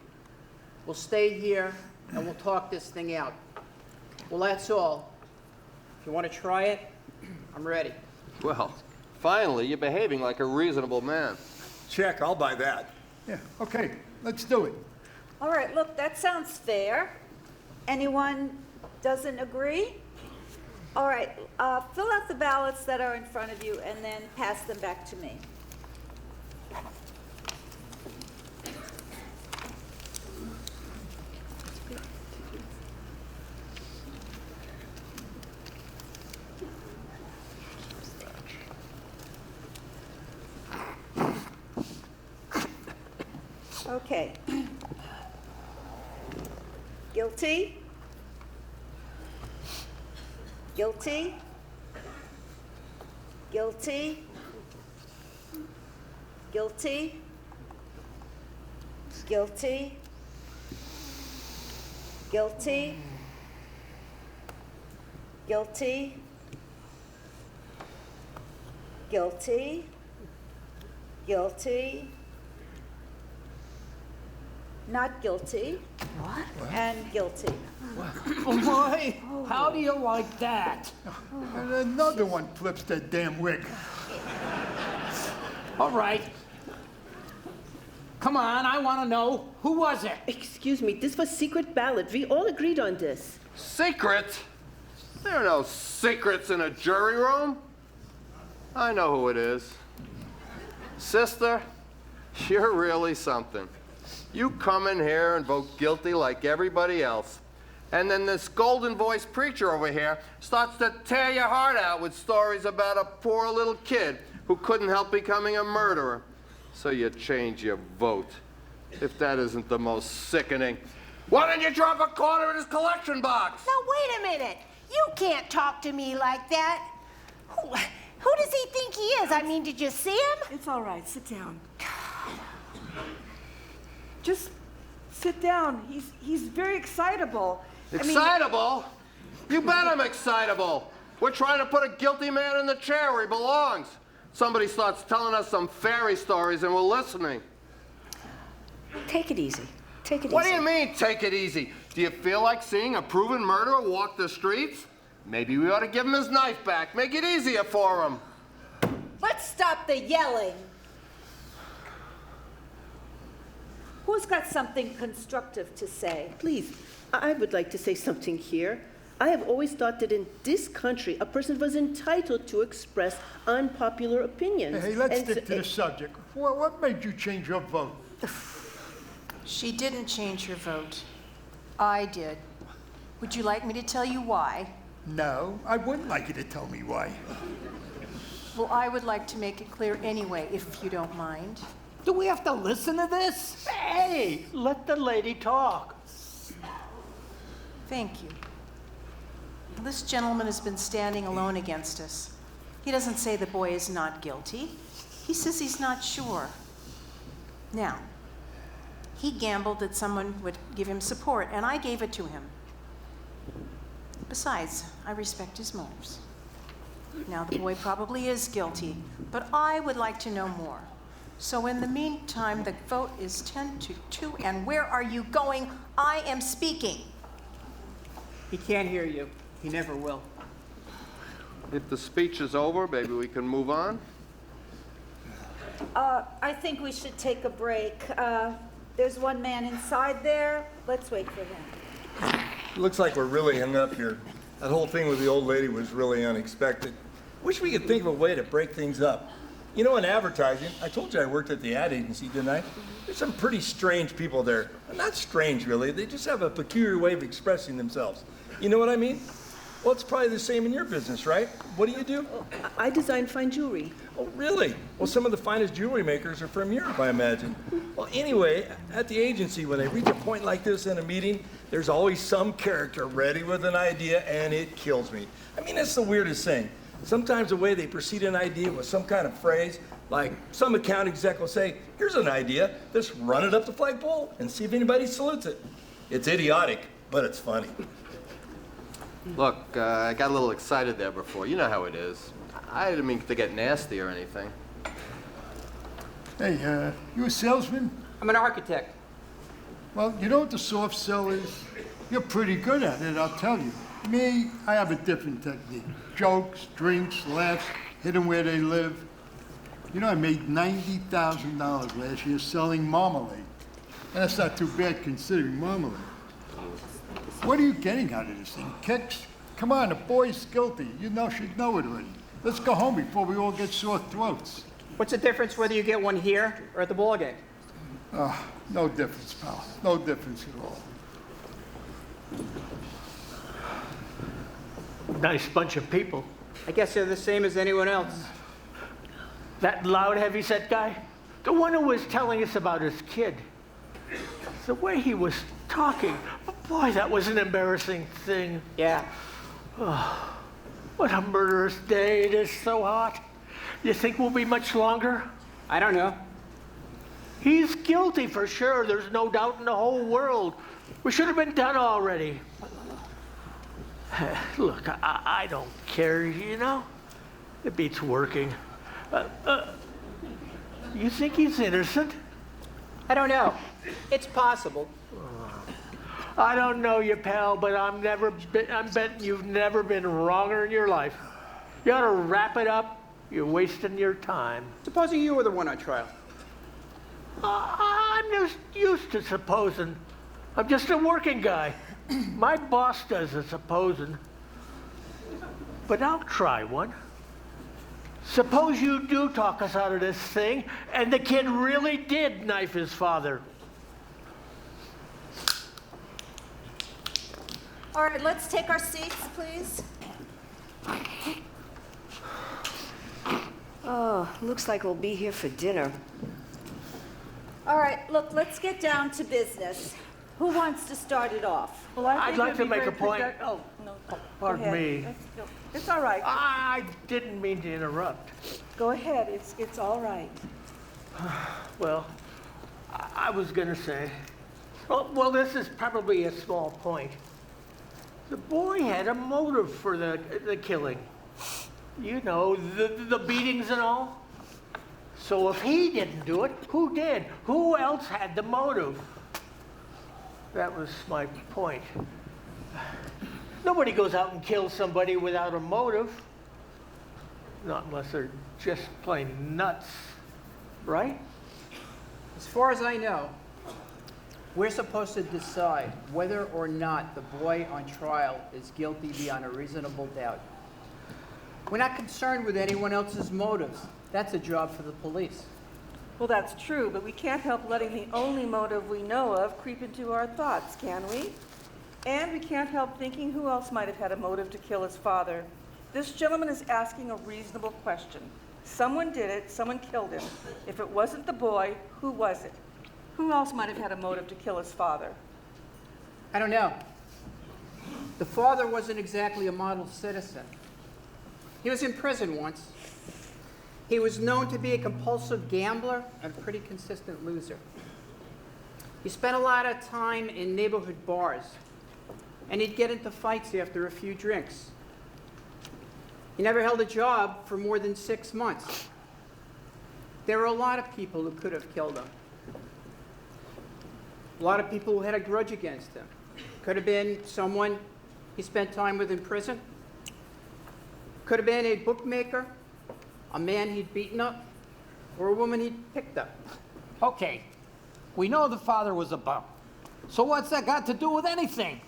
we'll stay here and we'll talk this thing out. Well, that's all. If you want to try it, I'm ready. Well, finally, you're behaving like a reasonable man. Check, I'll buy that. Yeah, okay, let's do it. All right, look, that sounds fair. Anyone doesn't agree? All right, fill out the ballots that are in front of you and then pass them back to me. Okay. Guilty? Guilty? Guilty? Guilty? Guilty? Guilty? Guilty? Guilty? Guilty? Not guilty. What? And guilty. Oh, my. How do you like that? And another one flips that damn wig. All right. Come on, I want to know. Who was it? Excuse me, this was secret ballot. We all agreed on this. Secret? There are no secrets in a jury room. I know who it is. Sister, you're really something. You come in here and vote guilty like everybody else. And then this golden-voiced preacher over here starts to tear your heart out with stories about a poor little kid who couldn't help becoming a murderer. So you change your vote. If that isn't the most sickening. Why didn't you drop a quarter in his collection box? Now, wait a minute. You can't talk to me like that. Who does he think he is? I mean, did you see him? It's all right. Sit down. Just sit down. He's very excitable. Excitable? You bet I'm excitable. We're trying to put a guilty man in the chair where he belongs. Somebody starts telling us some fairy stories and we're listening. Take it easy. Take it What easy. do you mean, take it easy? Do you feel like seeing a proven murderer walk the streets? Maybe we ought to give him his knife back, make it easier for him. Let's stop the yelling. Who's got something constructive to say? Please, I would like to say something here. I have always thought that in this country, a person was entitled to express unpopular opinions. Hey, let's And stick to the subject. What made you change your vote? She didn't change her vote. I did. Would you like me to tell you why? No, I wouldn't like you to tell me why. Well, I would like to make it clear anyway, if you don't mind. Do we have to listen to this? Hey, let the lady talk. Thank you. This gentleman has been standing alone against us. He doesn't say the boy is not guilty. He says he's not sure. Now, he gambled that someone would give him support, and I gave it to him. Besides, I respect his motives. Now, the boy probably is guilty, but I would like to know more. So in the meantime, the vote is 10 to 2, and where are you going? I am speaking. He can't hear you. He never will. If the speech is over, maybe we can move on? I think we should take a break. There's one man inside there. Let's wait for him. Looks like we're really hung up here. That whole thing with the old lady was really unexpected. Wish we could think of a way to break things up. You know, in advertising, I told you I worked at the ad agency, didn't I? There's some pretty strange people there. Not strange, really. They just have a peculiar way of expressing themselves. You know what I mean? Well, it's probably the same in your business, right? What do? I design fine jewelry. Oh, really? Well, some of the finest jewelry makers are from Europe, I imagine. Well, anyway, at the agency, when they reach a point like this in a meeting, there's always some character ready with an idea, and it kills me. I mean, that's the weirdest thing. Sometimes the way they precede an idea with some kind of phrase, like some account exec will say, here's an idea, let's run it up the flagpole and see if anybody salutes it. It's idiotic, but it's funny. Look, I got a little excited there before. You know how it is. I didn't mean to get nasty or anything. Hey, you a salesman? I'm an architect. Well, you know what the soft sell is? You're pretty good at it, I'll tell you. Me, I have a different technique. Jokes, drinks, laughs, hit them where they live. You know, I made $90,000 last year selling marmalade. And that's not too bad considering marmalade. What are you getting out of this thing? Kicks? Come on, the boy's guilty. You should know it already. Let's go home before we all get sore throats. What's the difference whether you get one here or at the ball game? No difference, pal. No difference at all. Nice bunch of people. I guess they're the same as anyone else. That loud, heavy-set guy, the one who was telling us about his kid. The way he was talking, boy, that was an embarrassing thing. Yeah. Oh, what a murderous day. It is so hot. You think we'll be much longer? I don't know. He's guilty for sure. There's no doubt in the whole world. We should have been done already. Look, I don't care, you know? It beats working. You think he's innocent? I don't know. It's possible. I don't know you, pal, but I'm betting you've never been wronger in your life. You ought to wrap it up. You're wasting your time. Supposing you were the one on trial. I'm just used to supposing. I'm just a working guy. My boss does the supposing. But I'll try one. Suppose you do talk us out of this thing, and the kid really did knife his father. All right, let's take our seats, please. Oh, looks like we'll be here for dinner. All right, look, let's get down to business. Who wants to start it off? Well, I I'd think like it'd to be make very a point. productive- Oh, no. Go Pardon ahead. me. It's all right. I didn't mean to interrupt. Go ahead. It's all right. Well, I was going to say, well, this is probably a small point. The boy had a motive for the killing. You know, the beatings and all. So if he didn't do it, who did? Who else had the motive? That was my point. Nobody goes out and kills somebody without a motive. Not unless they're just plain nuts, right? As far as I know, we're supposed to decide whether or not the boy on trial is guilty beyond a reasonable doubt. We're not concerned with anyone else's motives. That's a job for the police. Well, that's true, but we can't help letting the only motive we know of creep into our thoughts, can we? And we can't help thinking who else might have had a motive to kill his father. This gentleman is asking a reasonable question. Someone did it, someone killed him. If it wasn't the boy, who was it? Who else might have had a motive to kill his father? I don't know. The father wasn't exactly a model citizen. He was in prison once. He was known to be a compulsive gambler and a pretty consistent loser. He spent a lot of time in neighborhood bars, and he'd get into fights after a few drinks. He never held a job for more than 6 months. There were a lot of people who could have killed him. A lot of people who had a grudge against him. Could have been someone he spent time with in prison. Could have been a bookmaker, a man he'd beaten up, or a woman he'd picked up. Okay, we know the father was a bum. So what's that got to do with anything?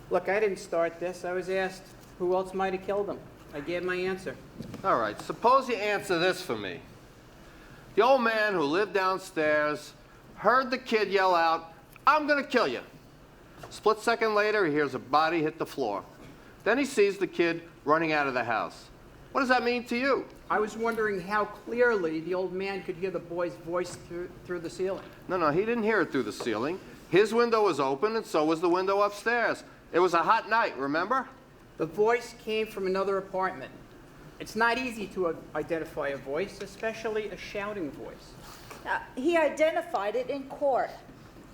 Look, I didn't start this. I was asked who else might have killed him. I gave my answer. All right, suppose you answer this for me. The old man who lived downstairs heard the kid yell out, "I'm gonna kill you." Split second later, he hears a body hit the floor. Then he sees the kid running out of the house. What does that mean to you? I was wondering how clearly the old man could hear the boy's voice through the ceiling. No, he didn't hear it through the ceiling. His window was open, and so was the window upstairs. It was a hot night, remember? The voice came from another apartment. It's not easy to identify a voice, especially a shouting voice. He identified it in court.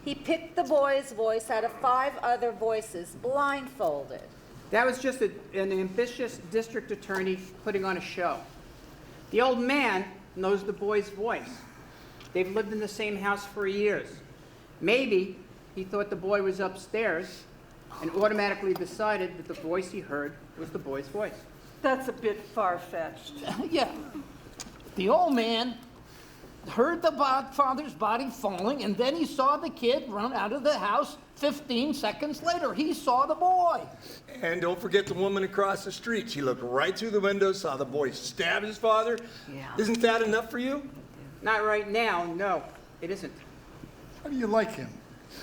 He picked the boy's voice out of 5 other voices, blindfolded. That was just an ambitious district attorney putting on a show. The old man knows the boy's voice. They've lived in the same house for years. Maybe he thought the boy was upstairs and automatically decided that the voice he heard was the boy's voice. That's a bit far-fetched. Yeah. The old man heard the father's body falling, and then he saw the kid run out of the house 15 seconds later. He saw the boy. And don't forget the woman across the street. She looked right through the window, saw the boy stab his father. Yeah. Isn't that enough for you? Not right now, no, it isn't. How do you like him?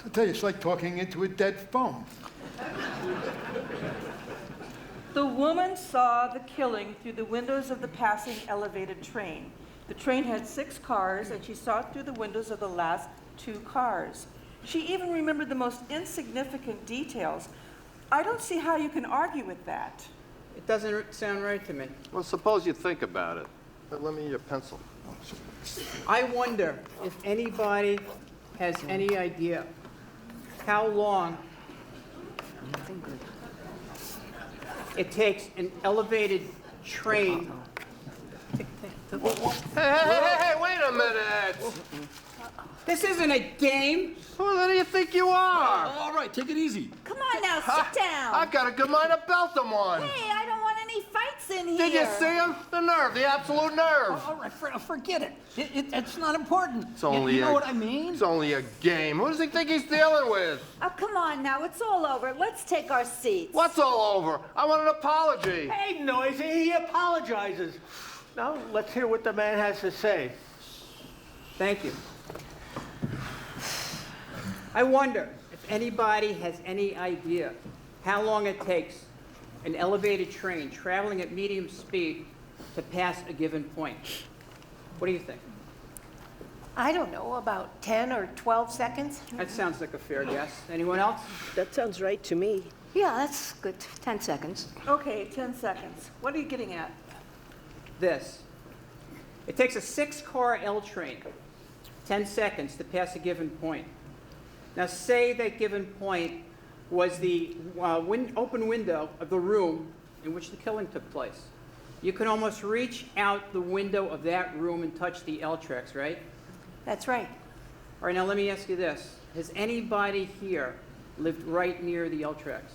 I tell you, it's like talking into a dead phone. The woman saw the killing through the windows of the passing elevated train. The train had 6 cars, and she saw it through the windows of the last 2 cars. She even remembered the most insignificant details. I don't see how you can argue with that. It doesn't sound right to me. Well, suppose you think about it. Let me your pencil. I wonder if anybody has any idea how long it takes an elevated train. Hey, wait a minute! This isn't a game. Who do you think you are? All right, take it easy. Come on now, sit down. I've got a good mind to belt them one. Hey, I don't want any fights in here. Did you see him? The nerve, the absolute nerve. All right, forget it. It's not important. It's only you know what I mean? It's only a game. Who does he think he's dealing with? Oh, come on now, it's all over. Let's take our seats. What's all over? I want an apology. Hey, Noisy, he apologizes. Now, let's hear what the man has to say. Thank you. I wonder if anybody has any idea how long it takes an elevated train traveling at medium speed to pass a given point. What do you think? I don't know, about 10 or 12 seconds? That sounds like a fair guess. Anyone else? That sounds right to me. Yeah, that's good. 10 seconds. Okay, 10 seconds. What are you getting at? This. It takes a 6-car L train 10 seconds to pass a given point. Now, say that given point was the open window of the room in which the killing took place. You can almost reach out the window of that room and touch the L tracks, right? That's right. All right, now let me ask you this. Has anybody here lived right near the L tracks?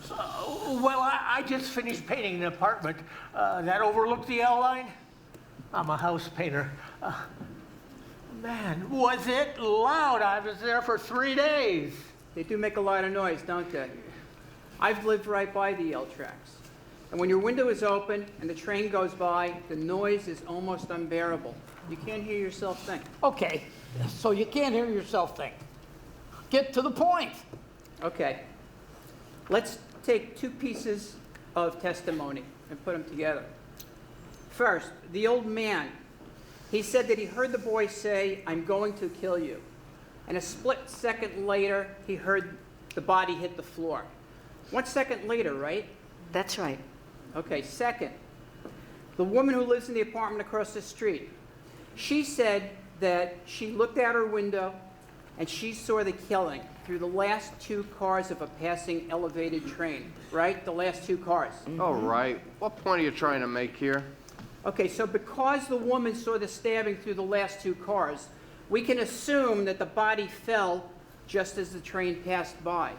Well, I just finished painting an apartment that overlooked the L line. I'm a house painter. Man, was it loud. I was there for 3 days. They do make a lot of noise, don't they? I've lived right by the L tracks. And when your window is open and the train goes by, the noise is almost unbearable. You can't hear yourself think. Okay, so you can't hear yourself think. Get to the point. Okay. Let's take 2 pieces of testimony and put them together. First, the old man. He said that he heard the boy say, "I'm going to kill you." And a split second later, he heard the body hit the floor. 1 second later, right? That's right. Okay, second, the woman who lives in the apartment across the street. She said that she looked out her window and she saw the killing. through the last two cars of a passing elevated train, right? The last two cars. All right. What point are you trying to make here? Okay, so because the woman saw the stabbing through the last two cars, we can assume that the body fell just as the train passed by.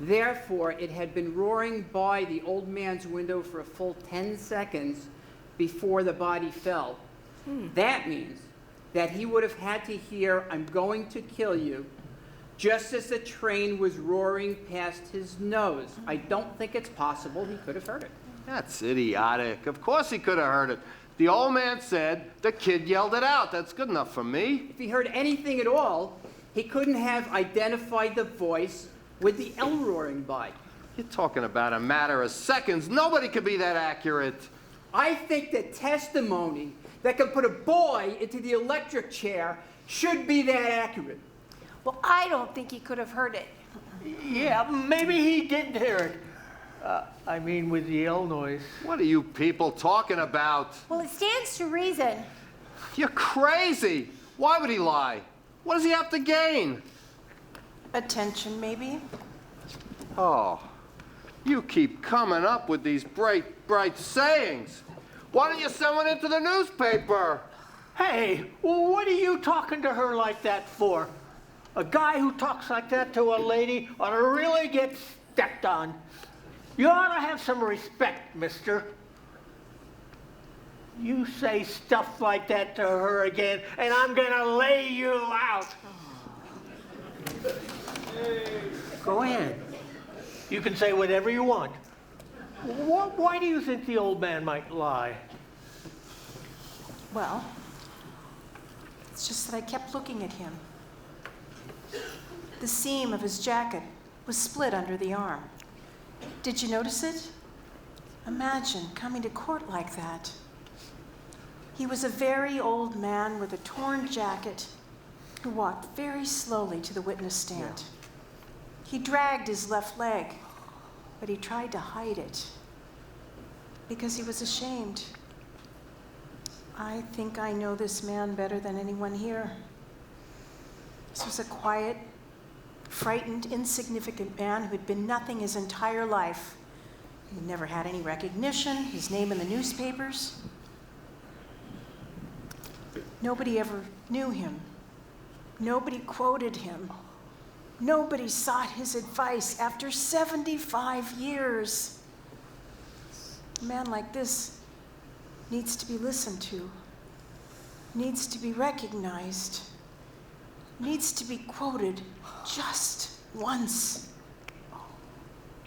Therefore, it had been roaring by the old man's window for a full 10 seconds before the body fell. That means that he would have had to hear, "I'm going to kill you," just as the train was roaring past his nose. I don't think it's possible he could have heard it. That's idiotic. Of course he could have heard it. The old man said the kid yelled it out. That's good enough for me. If he heard anything at all, he couldn't have identified the voice with the L roaring by. You're talking about a matter of seconds. Nobody could be that accurate. I think that testimony that can put a boy into the electric chair should be that accurate. Well, I don't think he could have heard it. Yeah, maybe he did hear it. I mean, with the L noise. What are you people talking about? Well, it stands to reason. You're crazy. Why would he lie? What does he have to gain? Attention, maybe? Oh, you keep coming up with these bright sayings. Why don't you send one into the newspaper? Hey, what are you talking to her like that for? A guy who talks like that to a lady ought to really get stepped on. You ought to have some respect, mister. You say stuff like that to her again, and I'm gonna lay you out. Go ahead. You can say whatever you want. Why do you think the old man might lie? Well, it's just that I kept looking at him. The seam of his jacket was split under the arm. Did you notice it? Imagine coming to court like that. He was a very old man with a torn jacket who walked very slowly to the witness stand. He dragged his left leg, but he tried to hide it because he was ashamed. I think I know this man better than anyone here. This was a quiet, frightened, insignificant man who had been nothing his entire life. He never had any recognition, his name in the newspapers. Nobody ever knew him. Nobody quoted him. Nobody sought his advice after 75 years. A man like this needs to be listened to, needs to be recognized, needs to be quoted just once.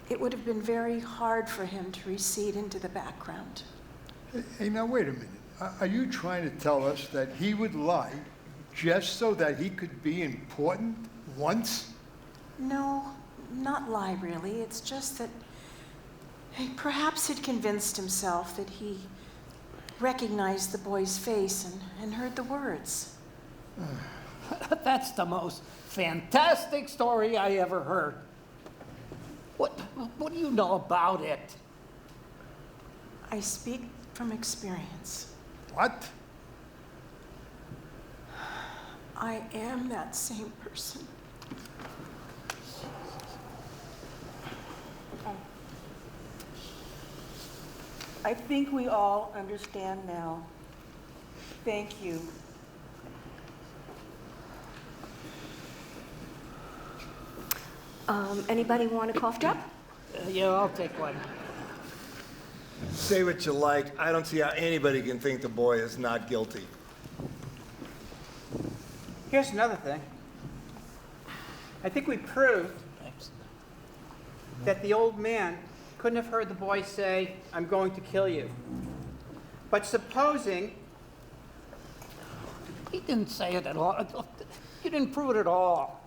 It would have been very hard for him to recede into the background. Hey, now wait a minute. Are you trying to tell us that he would lie just so that he could be important once? No, not lie really. It's just that perhaps he'd convinced himself that he recognized the boy's face and heard the words. That's the most fantastic story I ever heard. What do you know about it? I speak from experience. What? I am that same person. I think we all understand now. Thank you. Anybody want a cough drop? Yeah, I'll take one. Say what you like. I don't see how anybody can think the boy is not guilty. Here's another thing. I think we proved that the old man couldn't have heard the boy say, "I'm going to kill you." But supposing He didn't say it at all. You didn't prove it at all.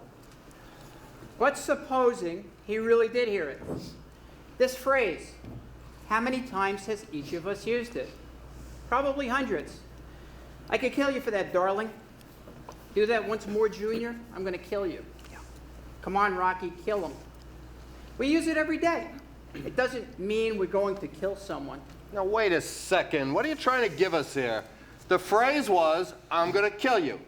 But supposing he really did hear it. This phrase, how many times has each of us used it? Probably hundreds. "I could kill you for that, darling. Do that once more, Junior. I'm going to kill you. Come on, Rocky, kill him." We use it every day. It doesn't mean we're going to kill someone. Now, wait a second. What are you trying to give us here? The phrase was, "I'm going to kill you."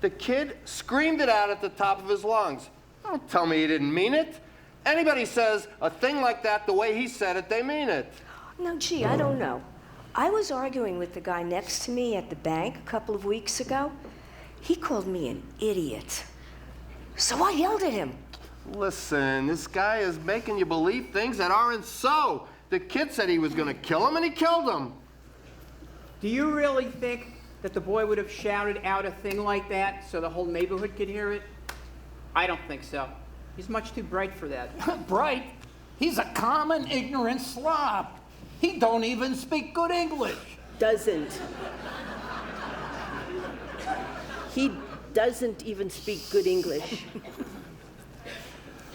The kid screamed it out at the top of his lungs. Don't tell me he didn't mean it. Anybody says a thing like that the way he said it, they mean it. No, gee, I don't know. I was arguing with the guy next to me at the bank a couple of weeks ago. He called me an idiot. So I yelled at him. Listen, this guy is making you believe things that aren't so. The kid said he was going to kill him, and he killed him. Do you really think that the boy would have shouted out a thing like that so the whole neighborhood could hear it? I don't think so. He's much too bright for that. Bright? He's a common, ignorant slob. He don't even speak good English. Doesn't. He doesn't even speak good English.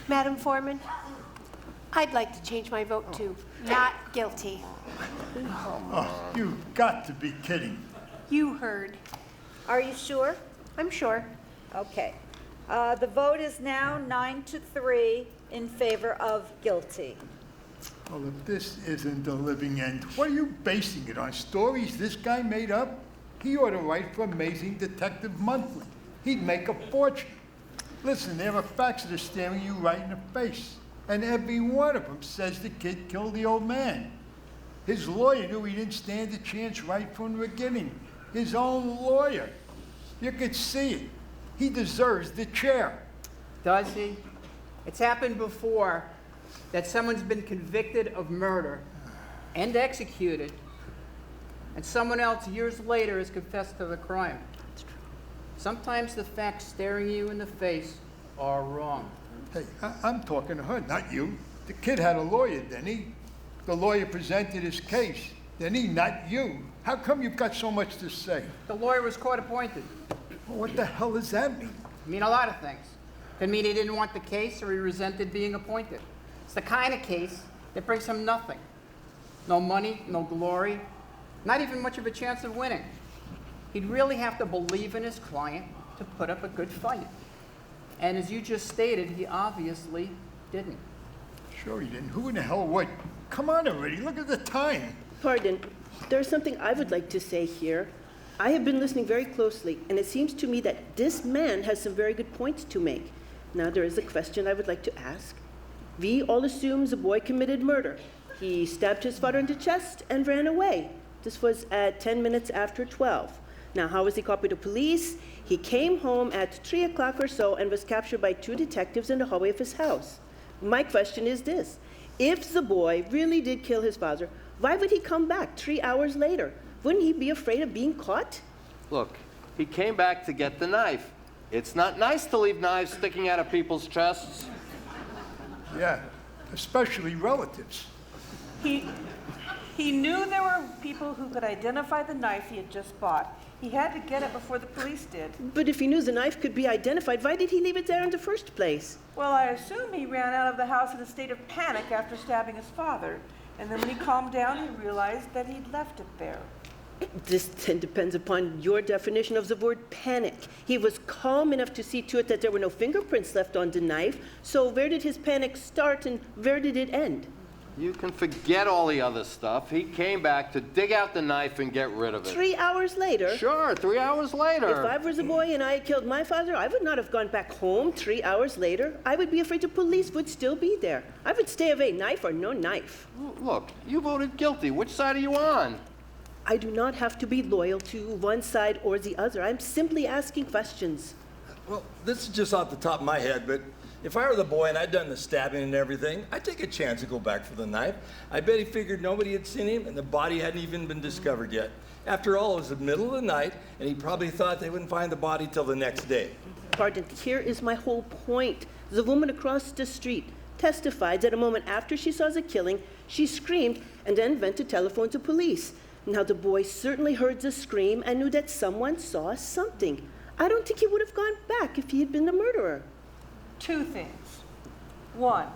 Madam Foreman, I'd like to change my vote to not guilty. Oh, you've got to be kidding. You heard. Are you sure? I'm sure. Okay. The vote is now 9-3 in favor of guilty. Well, if this isn't the living end, what are you basing it on? Stories this guy made up? He ought to write for Amazing Detective Monthly. He'd make a fortune. Listen, there are facts that are staring you right in the face. And every one of them says the kid killed the old man. His lawyer knew he didn't stand a chance right from the beginning. His own lawyer. You could see it. He deserves the chair. Does he? It's happened before that someone's been convicted of murder and executed, and someone else years later has confessed to the crime. Sometimes the facts staring you in the face are wrong. Hey, I'm talking to her, not you. The kid had a lawyer, didn't he? The lawyer presented his case, didn't he? Not you. How come you've got so much to say? The lawyer was court appointed. Well, what the hell does that mean? It mean a lot of things. Could mean he didn't want the case or he resented being appointed. It's the kind of case that brings him nothing. No money, no glory, not even much of a chance of winning. He'd really have to believe in his client to put up a good fight. And as you just stated, he obviously didn't. Sure he didn't. Who in the hell would? Come on already, look at the time. Pardon, there's something I would like to say here. I have been listening very closely, and it seems to me that this man has some very good points to make. Now, there is a question I would like to ask. We all assume the boy committed murder. He stabbed his father in the chest and ran away. This was at 10 minutes after 12. Now, how was he caught by the police? He came home at 3 o'clock or so and was captured by 2 detectives in the hallway of his house. My question is this. If the boy really did kill his father, why would he come back 3 hours later? Wouldn't he be afraid of being caught? Look, he came back to get the knife. It's not nice to leave knives sticking out of people's chests. Yeah, especially relatives. He knew there were people who could identify the knife he had just bought. He had to get it before the police did. But if he knew the knife could be identified, why did he leave it there in the first place? Well, I assume he ran out of the house in a state of panic after stabbing his father. And then when he calmed down, he realized that he'd left it there. This then depends upon your definition of the word panic. He was calm enough to see to it that there were no fingerprints left on the knife. So where did his panic start and where did it end? You can forget all the other stuff. He came back to dig out the knife and get rid of it. 3 hours later? Sure, 3 hours later. If I was a boy and I had killed my father, I would not have gone back home 3 hours later. I would be afraid the police would still be there. I would stay away, knife or no knife. Look, you voted guilty. Which side are you on? I do not have to be loyal to one side or the other. I'm simply asking questions. Well, this is just off the top of my head, but if I were the boy and I'd done the stabbing and everything, I'd take a chance to go back for the knife. I bet he figured nobody had seen him and the body hadn't even been discovered yet. After all, it was the middle of the night, and he probably thought they wouldn't find the body till the next day. Pardon, here is my whole point. The woman across the street testified that a moment after she saw the killing, she screamed and then went to telephone to police. Now, the boy certainly heard the scream and knew that someone saw something. I don't think he would have gone back if he had been the murderer. 2 things. 1,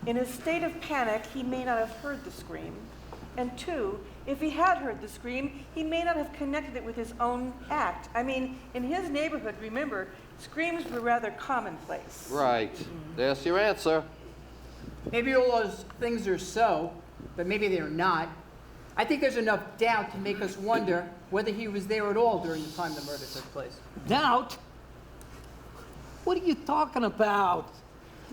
in a state of panic, he may not have heard the scream. And 2, if he had heard the scream, he may not have connected it with his own act. I mean, in his neighborhood, remember, screams were rather commonplace. Right. There's your answer. Maybe all those things are so, but maybe they're not. I think there's enough doubt to make us wonder whether he was there at all during the time the murder took place. Doubt? What are you talking about?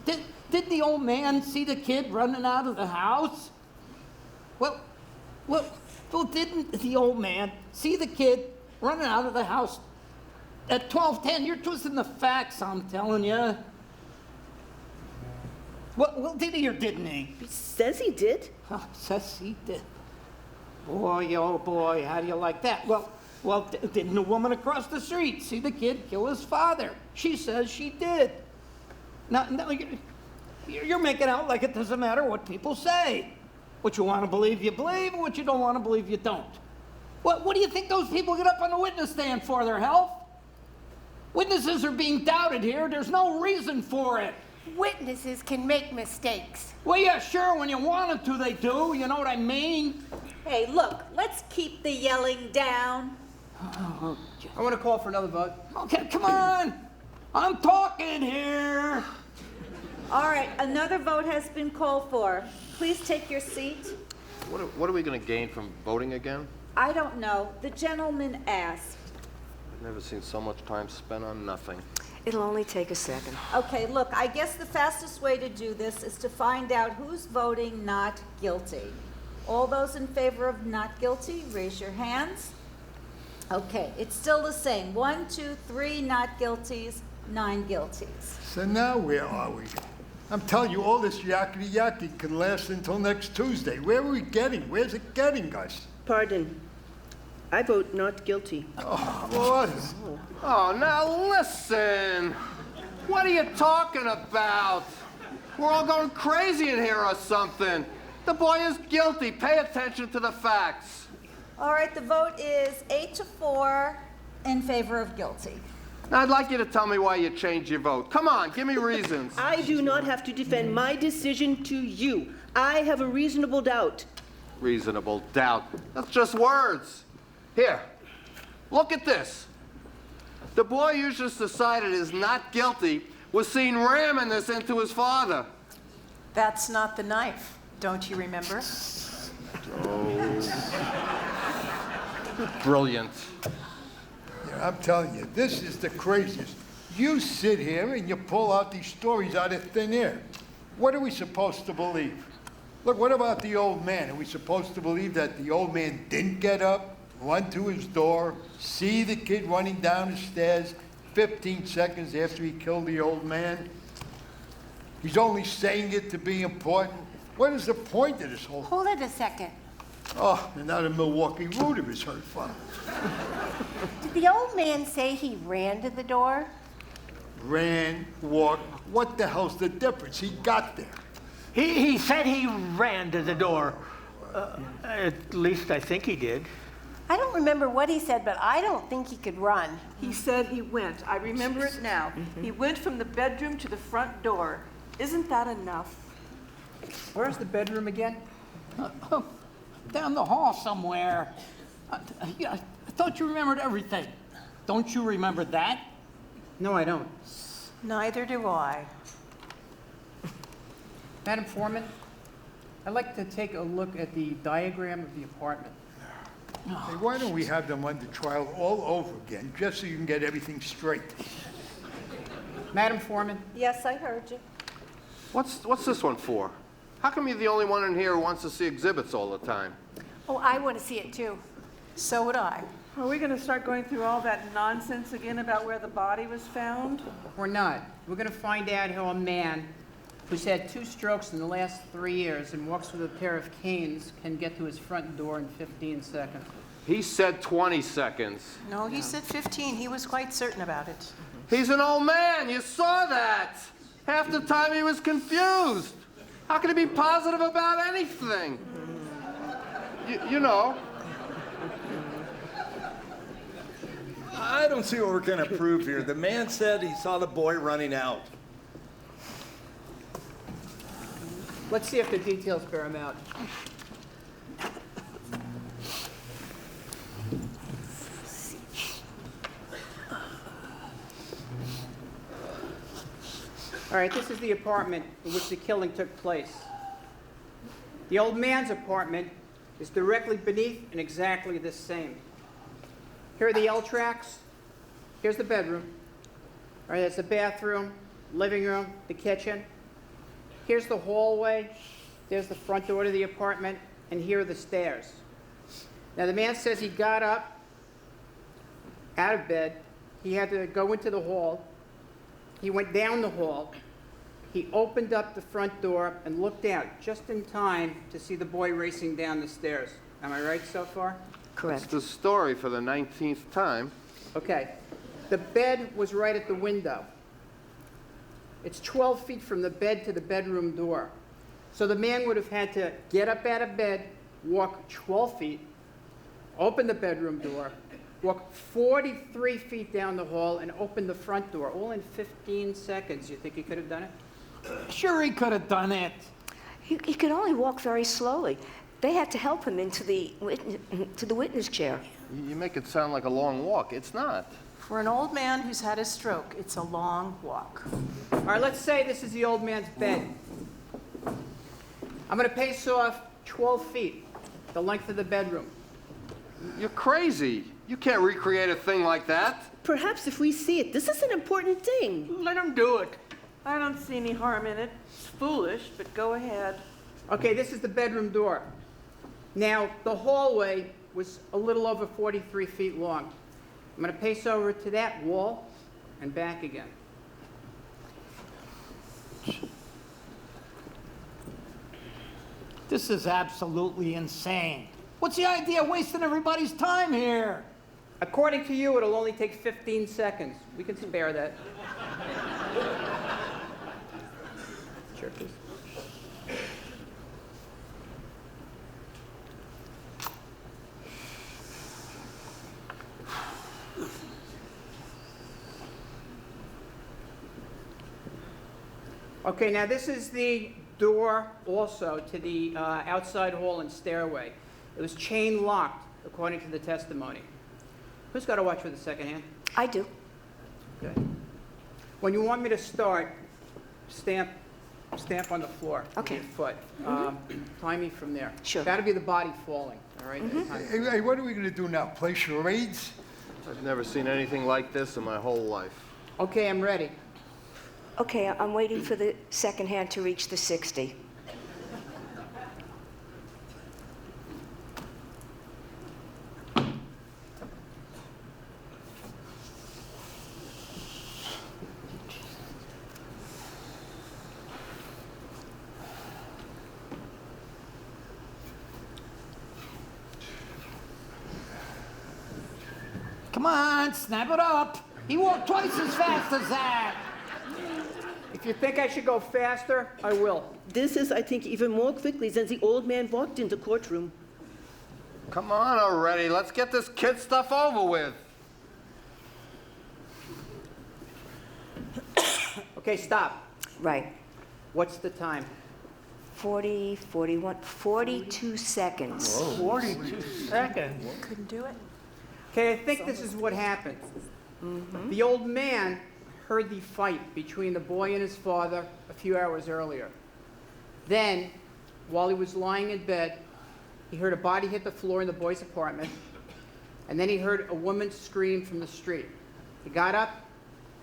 Did the old man see the kid running out of the house? Well, didn't the old man see the kid running out of the house at 12:10? You're twisting the facts, I'm telling you. Well, did he or didn't he? He says he did. Oh, says he did. Boy, oh boy, how do you like that? Well, didn't the woman across the street see the kid kill his father? She says she did. Now you're making out like it doesn't matter what people say. What you want to believe, you believe, and what you don't want to believe, you don't. What do you think those people get up on the witness stand for? Their health? Witnesses are being doubted here. There's no reason for it. Witnesses can make mistakes. Well, yeah, sure, when you want them to, they do. You know what I mean? Hey, look, let's keep the yelling down. I want to call for another vote. Okay, come on. I'm talking here. All right, another vote has been called for. Please take your seat. What are we going to gain from voting again? I don't know. The gentleman asked. I've never seen so much time spent on nothing. It'll only take a second. Okay, look, I guess the fastest way to do this is to find out who's voting not guilty. All those in favor of not guilty, raise your hands. Okay, it's still the same. 1, 2, 3 not guilties, 9 guilties. So now where are we? I'm telling you, all this yakety-yakety can last until next Tuesday. Where are we getting? Where's it getting us? Pardon. I vote not guilty. What? Oh, now listen. What are you talking about? We're all going crazy in here or something. The boy is guilty. Pay attention to the facts. All right, the vote is 8-4 in favor of guilty. Now, I'd like you to tell me why you changed your vote. Come on, give me reasons. I do not have to defend my decision to you. I have a reasonable doubt. Reasonable doubt. That's just words. Here, look at this. The boy you just decided is not guilty was seen ramming this into his father. That's not the knife, don't you remember? Brilliant. Yeah, I'm telling you, this is the craziest. You sit here and you pull out these stories out of thin air. What are we supposed to believe? Look, what about the old man? Are we supposed to believe that the old man didn't get up, run to his door, see the kid running down the stairs 15 seconds after he killed the old man? He's only saying it to be important. What is the point of this whole thing? Hold it a second. Oh, and now the Milwaukee Rooter is hurt fun. Did the old man say he ran to the door? Ran, walked, what the hell's the difference? He got there. He said he ran to the door. At least I think he did. I don't remember what he said, but I don't think he could run. He said he went. I remember it now. He went from the bedroom to the front door. Isn't that enough? Where's the bedroom again? Down the hall somewhere. I thought you remembered everything. Don't you remember that? No, I don't. Neither do I. Madam Foreman, I'd like to take a look at the diagram of the apartment. Hey, why don't we have them under trial all over again, just so you can get everything straight? Madam Foreman, Yes, I heard you. What's this one for? How come you're the only one in here who wants to see exhibits all the time? Oh, I want to see it too. So would I. Are we going to start going through all that nonsense again about where the body was found? we're not. We're going to find out how a man who's had 2 strokes in the last 3 years and walks with a pair of canes can get to his front door in 15 seconds. He said 20 seconds. No, he said 15. He was quite certain about it. He's an old man. You saw that. Half the time he was confused. How can he be positive about anything? You know. I don't see what we're going to prove here. The man said he saw the boy running out. Let's see if the details bear him out. All right, this is the apartment in which the killing took place. The old man's apartment is directly beneath and exactly the same. Here are the L tracks. Here's the bedroom. All right, that's the bathroom, living room, the kitchen. Here's the hallway. There's the front door to the apartment, and here are the stairs. Now, the man says he got up out of bed. He had to go into the hall. He went down the hall. He opened up the front door and looked out just in time to see the boy racing down the stairs. Am I right so far? Correct. It's the story for the 19th time. Okay. The bed was right at the window. It's 12 feet from the bed to the bedroom door. So the man would have had to get up out of bed, walk 12 feet, open the bedroom door, walk 43 feet down the hall, and open the front door, all in 15 seconds. You think he could have done it? Sure, he could have done it. He could only walk very slowly. They had to help him into the witness chair. You make it sound like a long walk. It's not. For an old man who's had a stroke, it's a long walk. All right, let's say this is the old man's bed. I'm going to pace off 12 feet, the length of the bedroom. You're crazy. You can't recreate a thing like that. Perhaps if we see it, this is an important thing. Let him do it. I don't see any harm in it. It's foolish, but go ahead. Okay, this is the bedroom door. Now, the hallway was a little over 43 feet long. I'm going to pace over to that wall and back again. This is absolutely insane. What's the idea of wasting everybody's time here? According to you, it'll only take 15 seconds. We can spare that. Sure, please. Okay, now this is the door also to the outside hall and stairway. It was chain locked, according to the testimony. Who's got to watch for the second hand? I do. Okay. When you want me to start, stamp on the floor Okay. with your foot. Tie me from there. Sure. That'll be the body falling, all right? Hey, what are we gonna do now? Play charades? I've never seen anything like this in my whole life. Okay, I'm ready. Okay, I'm waiting for the second hand to reach the 60. Come on, snap it up. He walked twice as fast as that. If you think I should go faster, I will. This is, I think, even more quickly than the old man walked in the courtroom. Come on already. Let's get this kid stuff over with. Okay, stop. Right. What's the time? 40, 41, 42 seconds. 42 seconds. Couldn't do it? Okay, I think this is what happened. The old man heard the fight between the boy and his father a few hours earlier. Then, while he was lying in bed, he heard a body hit the floor in the boy's apartment, and then he heard a woman scream from the street. He got up,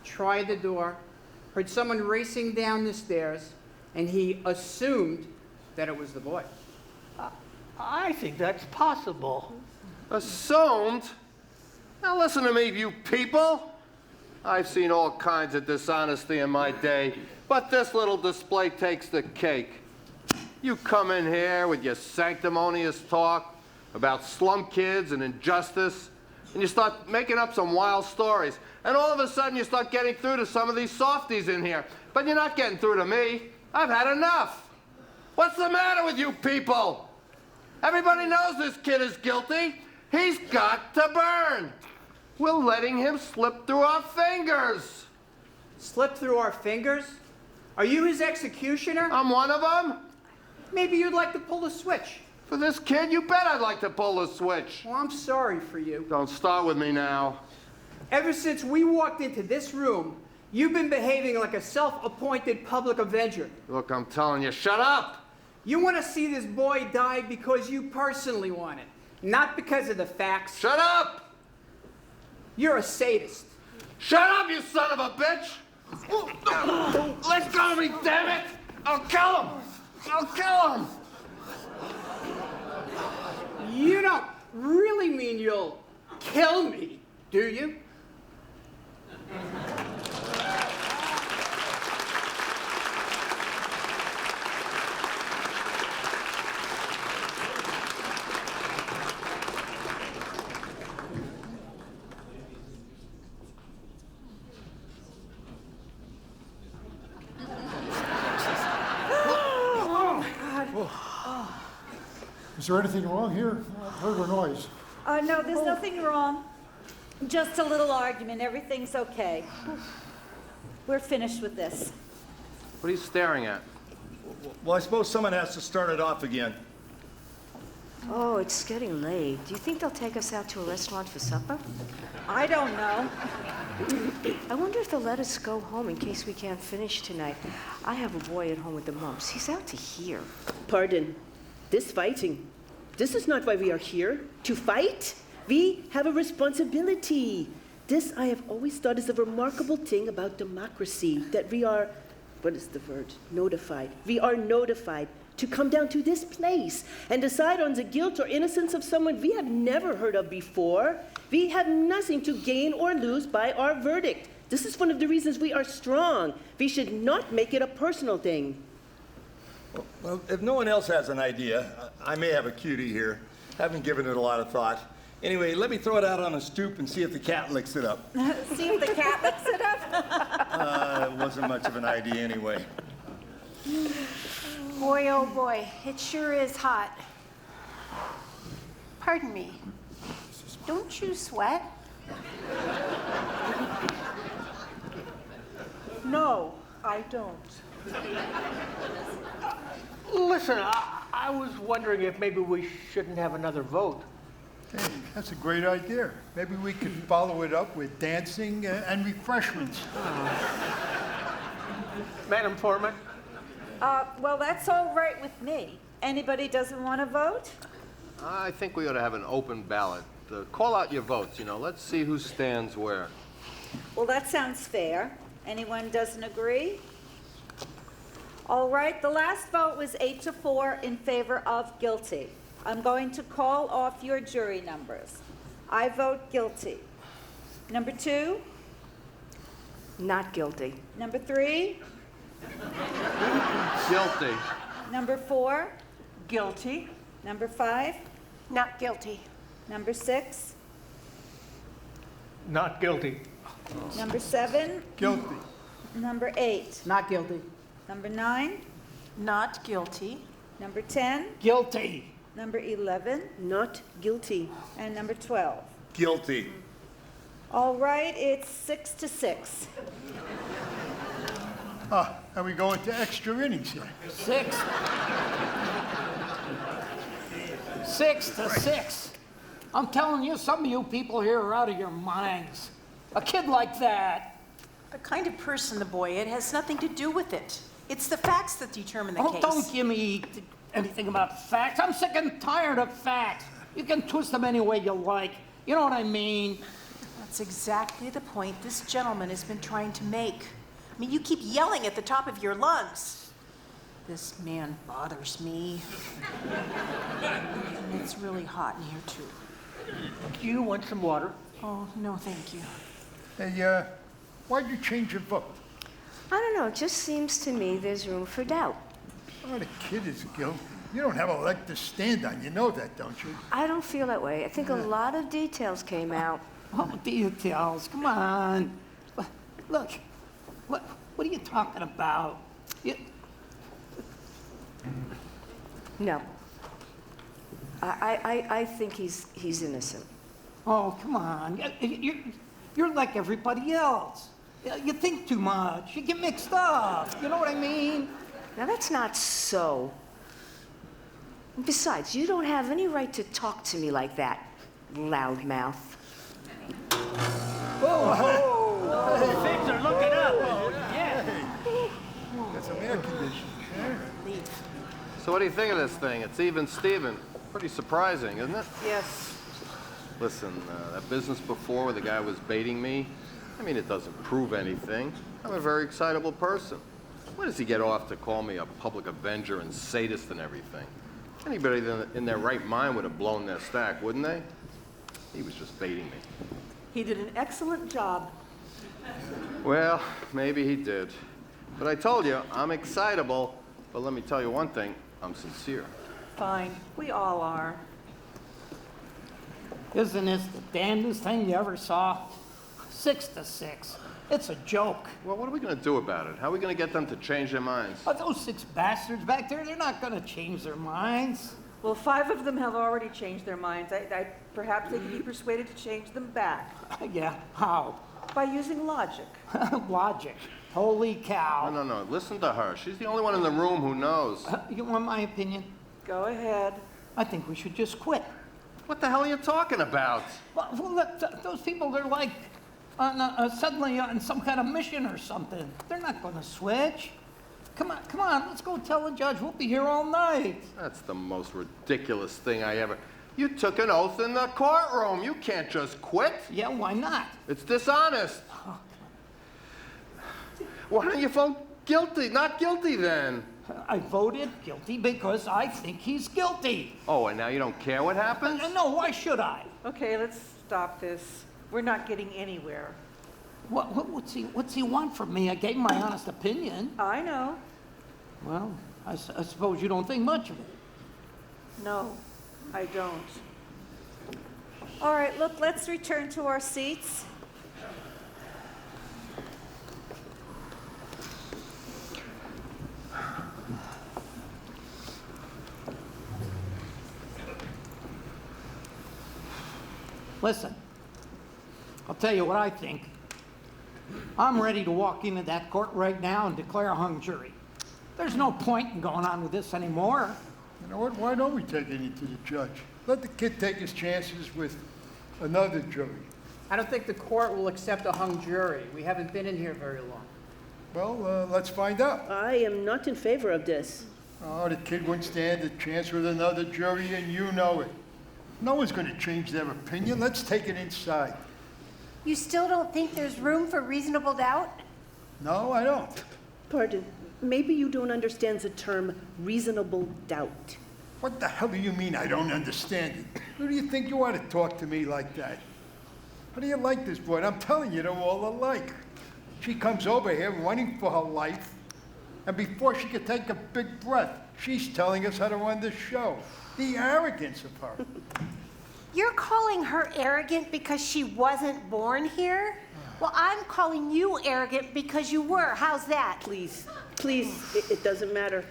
tried the door, heard someone racing down the stairs, and he assumed that it was the boy. I think that's possible. Assumed? Now listen to me, you people. I've seen all kinds of dishonesty in my day, but this little display takes the cake. You come in here with your sanctimonious talk about slum kids and injustice, and you start making up some wild stories. And all of a sudden you start getting through to some of these softies in here. But you're not getting through to me. I've had enough. What's the matter with you people? Everybody knows this kid is guilty. He's got to burn. We're letting him slip through our fingers. Slip through our fingers? Are you his executioner? I'm one of them. Maybe you'd like to pull the switch. For this kid, you bet I'd like to pull the switch. Well, I'm sorry for you. Don't start with me now. Ever since we walked into this room, you've been behaving like a self-appointed public avenger. Look, I'm telling you, shut up. You want to see this boy die because you personally want it, not because of the facts. Shut up. You're a sadist. Shut up, you son of a bitch! Let go of me, damn it! I'll kill him! I'll kill him! You don't really mean you'll kill me, do you? Is there anything wrong here? I heard a noise. No, there's nothing wrong. Just a little argument. Everything's okay. We're finished with this. What are you staring at? Well, I suppose someone has to start it off again. Oh, it's getting late. Do you think they'll take us out to a restaurant for supper? I don't know. I wonder if they'll let us go home in case we can't finish tonight. I have a boy at home with the mumps. He's out to here. Pardon. This fighting. This is not why we are here. To fight? We have a responsibility. This I have always thought is a remarkable thing about democracy, that we are, what is the word? Notified. We are notified to come down to this place and decide on the guilt or innocence of someone we have never heard of before. We have nothing to gain or lose by our verdict. This is one of the reasons we are strong. We should not make it a personal thing. Well, if no one else has an idea, I may have a cutie here. Haven't given it a lot of thought. Anyway, let me throw it out on a stoop and see if the cat licks it up. See if the cat licks it up? It wasn't much of an idea anyway. Boy, oh boy, it sure is hot. Pardon me. Don't you sweat? No, I don't. Listen, I was wondering if maybe we shouldn't have another vote. Hey, that's a great idea. Maybe we could follow it up with dancing and refreshments. Madam Foreman? Well, that's all right with me. Anybody doesn't want to vote? I think we ought to have an open ballot. Call out your votes, Let's see who stands where. Well, that sounds fair. Anyone doesn't agree? All right, the last vote was 8-4 in favor of guilty. I'm going to call off your jury numbers. I vote guilty. Number 2? Not guilty. Number 3? Guilty. Number 4? Guilty. Number 5? Not guilty. Number 6? Not guilty. Number 7? Guilty. Number 8? Not guilty. Number 9? Not guilty. Number 10? Guilty. Number 11? Not guilty. And number 12? Guilty. All right, it's 6-6. And we go into extra innings here. 6-6. I'm telling you, some of you people here are out of your minds. A kid like that. The kind of person the boy is has nothing to do with it. It's the facts that determine the Oh, case. don't give me anything about facts. I'm sick and tired of facts. You can twist them any way you like. You know what I mean? That's exactly the point this gentleman has been trying to make. I mean, you keep yelling at the top of your lungs. This man bothers me. And it's really hot in here, too. Do you want some water? Oh, no, thank you. Hey, why'd you change your vote? I don't know. It just seems to me there's room for doubt. Oh, the kid is guilty. You don't have a leg to stand on. You know that, don't you? I don't feel that way. I think a lot of details came out. Oh, details. Come on. Look, what are you talking about? No. I think he's innocent. Oh, come on. You're like everybody else. You think too much. You get mixed up. You know what I mean? Now, that's not so. Besides, you don't have any right to talk to me like that, loudmouth. Things are looking up. Yeah. Got some air conditioning. So what do you think of this thing? It's even Steven. Pretty surprising, isn't it? Yes. Listen, that business before where the guy was baiting me, I mean, it doesn't prove anything. I'm a very excitable person. Why does he get off to call me a public avenger and sadist and everything? Anybody in their right mind would have blown their stack, wouldn't they? He was just baiting me. He did an excellent job. Well, maybe he did. But I told you, I'm excitable. But let me tell you one thing, I'm sincere. Fine, we all are. Isn't this the damnedest thing you ever saw? 6 to 6. It's a joke. Well, what are we going to do about it? How are we going to get them to change their minds? But those 6 bastards back there, they're not going to change their minds. Well, 5 of them have already changed their minds. Perhaps they can be persuaded to change them back Yeah, how? by using logic. Logic. Holy cow. No. Listen to her. She's the only one in the room who knows. You want my opinion? Go ahead. I think we should just quit. What the hell are you talking about? Well, look, those people, they're like suddenly on some kind of mission or something. They're not going to switch. Come on, let's go tell the judge. We'll be here all night. That's the most ridiculous thing I ever... You took an oath in the courtroom. You can't just quit. Yeah, why not? It's dishonest. Why don't you vote guilty? Not guilty, then. I voted guilty because I think he's guilty. Oh, and now you don't care what happens? No, why should I? Okay, let's stop this. We're not getting anywhere. What's he want from me? I gave him my honest opinion. I know. Well, I suppose you don't think much of it. No, I don't. All right, look, let's return to our seats. Listen, I'll tell you what I think. I'm ready to walk into that court right now and declare a hung jury. There's no point in going on with this anymore. You know what? Why don't we take it to the judge? Let the kid take his chances with another jury. I don't think the court will accept a hung jury. We haven't been in here very long. Well, let's find out. I am not in favor of this. Oh, the kid wouldn't stand a chance with another jury, and you know it. No one's going to change their opinion. Let's take it inside. You still don't think there's room for reasonable doubt? No, I don't. Pardon, maybe you don't understand the term reasonable doubt. What the hell do you mean I don't understand it? Who do you think you are to talk to me like that? How do you like this boy? I'm telling you, they're all alike. She comes over here running for her life, and before she could take a big breath, she's telling us how to run this show. The arrogance of her. You're calling her arrogant because she wasn't born here? Well, I'm calling you arrogant because you were. How's that? Please, it doesn't matter.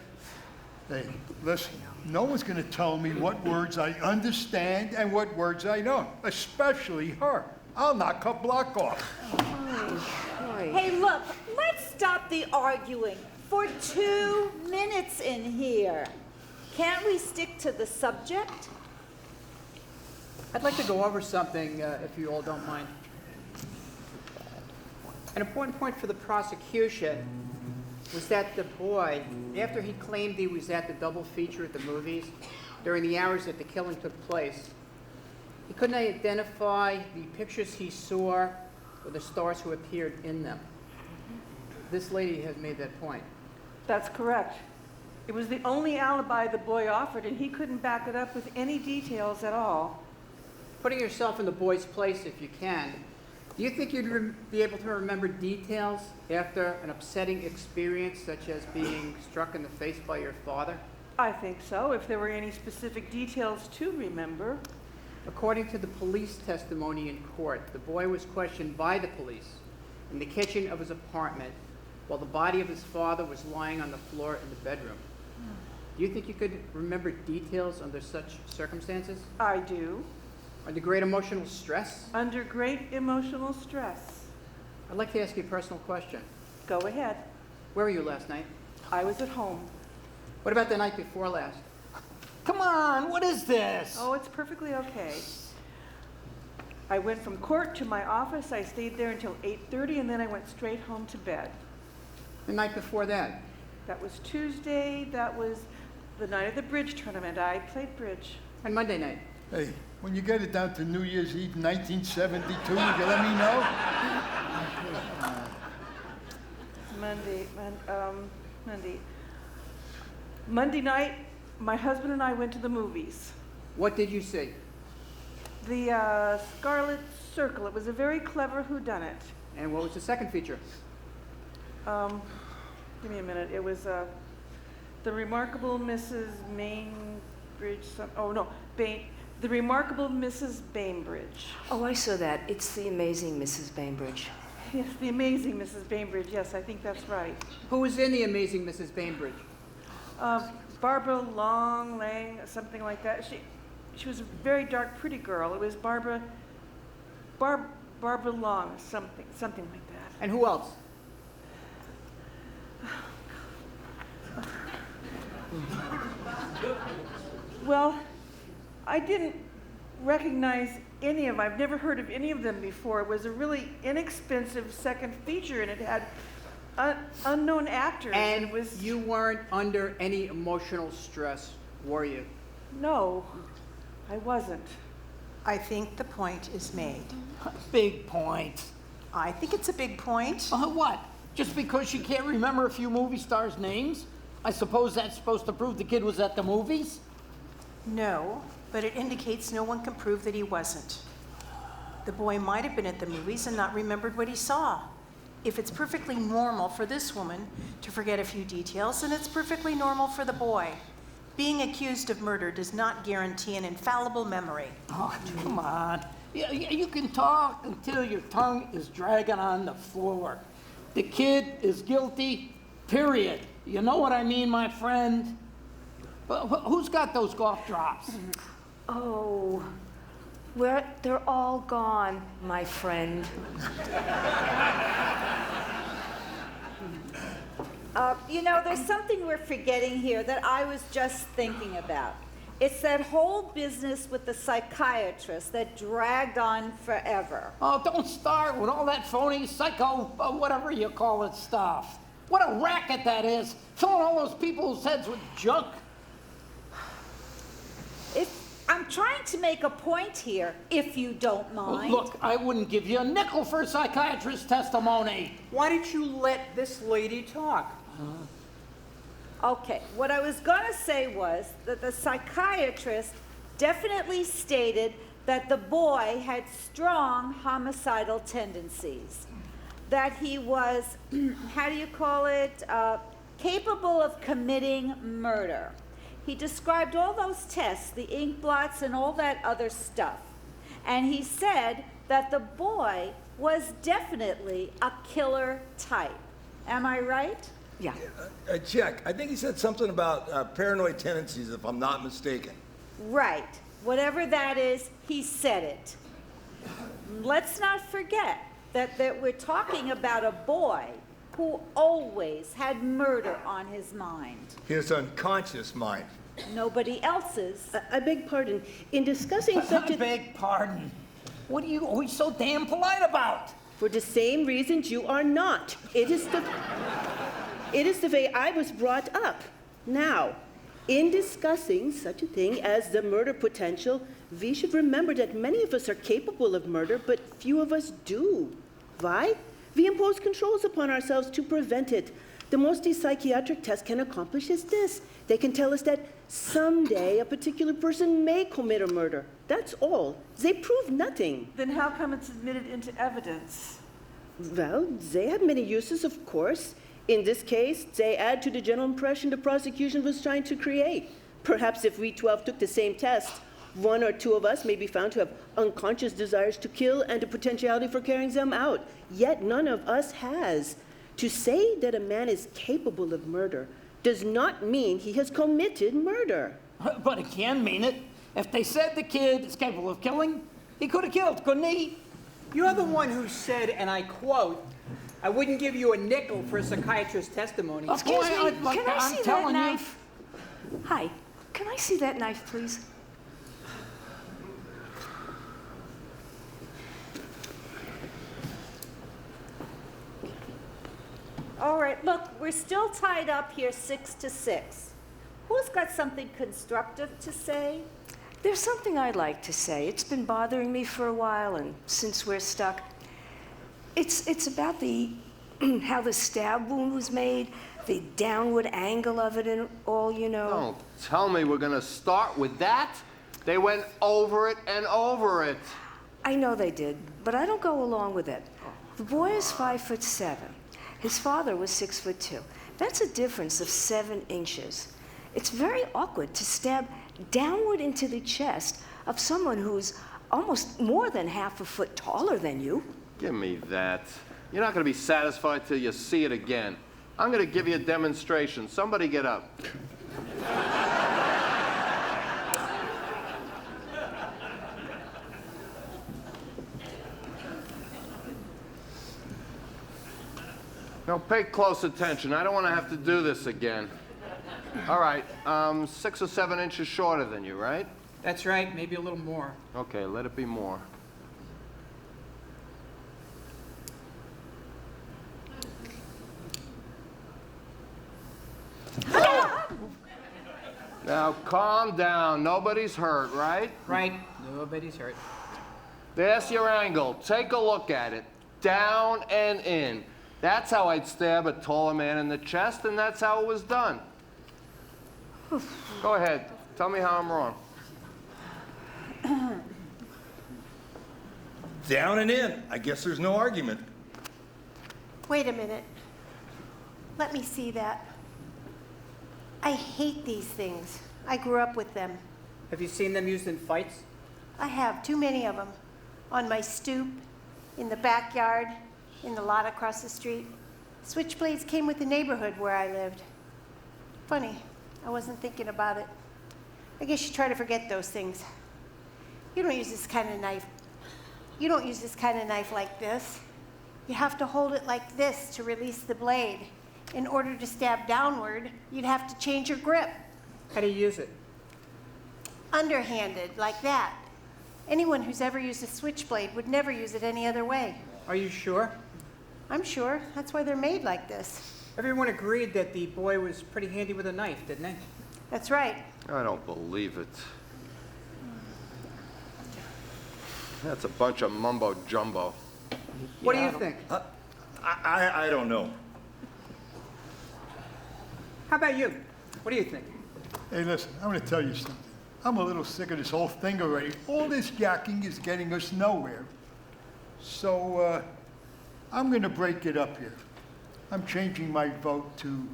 Hey, listen, no one's going to tell me what words I understand and what words I don't, especially her. I'll knock her block off. Hey, look, let's stop the arguing for 2 minutes in here. Can't we stick to the subject? I'd like to go over something, if you all don't mind. An important point for the prosecution was that the boy, after he claimed he was at the double feature at the movies, during the hours that the killing took place, he couldn't identify the pictures he saw or the stars who appeared in them. This lady has made that point. That's correct. It was the only alibi the boy offered, and he couldn't back it up with any details at all. Putting yourself in the boy's place, if you can, do you think you'd be able to remember details after an upsetting experience, such as being struck in the face by your father? I think so, if there were any specific details to remember. According to the police testimony in court, the boy was questioned by the police in the kitchen of his apartment while the body of his father was lying on the floor in the bedroom. Do you think you could remember details under such circumstances? I do. Under great emotional stress? Under great emotional stress. I'd like to ask you a personal question. Go ahead. Where were you last night? I was at home. What about the night before last? Come on, what is this? Oh, it's perfectly okay. I went from court to my office. I stayed there until 8:30, and then I went straight home to bed. The night before that? That was Tuesday. That was the night of the bridge tournament. I played bridge. And Monday night? Hey, When you get it down to New Year's Eve 1972, you can let me know? Monday night, my husband and I went to the movies. What did you see? The Scarlet Circle. It was a very clever whodunit. And what was the second feature? Give me a minute. It was The Remarkable Mrs. Mainbridge. The Remarkable Mrs. Bainbridge. Oh, I saw that. It's The Amazing Mrs. Bainbridge. Yes, The Amazing Mrs. Bainbridge. Yes, I think that's right. Who was in The Amazing Mrs. Bainbridge? Barbara Lang, something like that. She was a very dark, pretty girl. It was Barbara Long, something like that. And who else? Well, I didn't recognize any of them. I've never heard of any of them before. It was a really inexpensive second feature, and it had unknown actors. And it was... you weren't under any emotional stress, were you? No, I wasn't. I think the point is made. Big point. I think it's a big point. What? Just because she can't remember a few movie stars' names? I suppose that's supposed to prove the kid was at the movies? No, but it indicates no one can prove that he wasn't. The boy might have been at the movies and not remembered what he saw. If it's perfectly normal for this woman to forget a few details, then it's perfectly normal for the boy. Being accused of murder does not guarantee an infallible memory. Oh, come on. You can talk until your tongue is dragging on the floor. The kid is guilty, period. You know what I mean, my friend? Who's got those golf drops? Oh, they're all gone, my friend. You know, there's something we're forgetting here that I was just thinking about. It's that whole business with the psychiatrist that dragged on forever. Oh, don't start with all that phony psycho, whatever you call it, stuff. What a racket that is, filling all those people's heads with junk. I'm trying to make a point here, if you don't mind. Look, I wouldn't give you a nickel for a psychiatrist's testimony. Why did you let this lady talk? Okay, what I was going to say was that the psychiatrist definitely stated that the boy had strong homicidal tendencies, that he was, how do you call it, capable of committing murder. He described all those tests, the ink blots and all that other stuff. And he said that the boy was definitely a killer type. Am I right? Yeah. Check. I think he said something about paranoid tendencies, if I'm not mistaken. Right. Whatever that is, he said it. Let's not forget that we're talking about a boy who always had murder on his mind. His unconscious mind. Nobody else's. I beg pardon. In discussing such I beg pardon. What are you always so damn polite about? For the same reasons you are not. It is the way I was brought up. Now, in discussing such a thing as the murder potential, we should remember that many of us are capable of murder, but few of us do. Why? We impose controls upon ourselves to prevent it. The most these psychiatric tests can accomplish is this. They can tell us that someday a particular person may commit a murder. That's all. They prove nothing. Then how come it's admitted into evidence? Well, they have many uses, of course. In this case, they add to the general impression the prosecution was trying to create. Perhaps if we 12 took the same test, one or two of us may be found to have unconscious desires to kill and a potentiality for carrying them out. Yet none of us has. To say that a man is capable of murder does not mean he has committed murder. But it can mean it. If they said the kid is capable of killing, he could have killed, couldn't he? You're the one who said, and I quote, I wouldn't give you a nickel for a psychiatrist's testimony. Excuse me, I'd like can to- I I'm see that telling you. knife? Hi, can I see that knife, please? All right, look, we're still tied up here 6-6. Who's got something constructive to say? There's something I'd like to say. It's been bothering me for a while, and since we're stuck, it's about the how the stab wound was made, the downward angle of it and all, you know. Don't tell me we're gonna start with that. They went over it and over it. I know they did, but I don't go along with it. The boy is 5'7". His father was 6'2". That's a difference of 7 inches. It's very awkward to stab downward into the chest of someone who's almost more than half a foot taller than you. Give me that. You're not gonna be satisfied till you see it again. I'm gonna give you a demonstration. Somebody get up. Now pay close attention. I don't want to have to do this again. All right, 6 or 7 inches shorter than you, right? That's right, maybe a little more. Okay, let it be more. Now calm down. Nobody's hurt, right? Right, nobody's hurt. There's your angle. Take a look at it. Down and in. That's how I'd stab a taller man in the chest, and that's how it was done. Go ahead. Tell me how I'm wrong. Down and in. I guess there's no argument. Wait a minute. Let me see that. I hate these things. I grew up with them. Have you seen them used in fights? I have too many of them. On my stoop, in the backyard, in the lot across the street. Switchblades came with the neighborhood where I lived. Funny, I wasn't thinking about it. I guess you try to forget those things. You don't use this kind of knife. You don't use this kind of knife like this. You have to hold it like this to release the blade. In order to stab downward, you'd have to change your grip. How do you use it? Underhanded, like that. Anyone who's ever used a switchblade would never use it any other way. Are you sure? I'm sure. That's why they're made like this. Everyone agreed that the boy was pretty handy with a knife, didn't they? That's right. I don't believe it. That's a bunch of mumbo jumbo. What do you think? I don't know. How about you? What do you think? Hey, listen, I'm gonna tell you something. I'm a little sick of this whole thing already. All this yakking is getting us nowhere. So, I'm gonna break it up here. I'm changing my vote to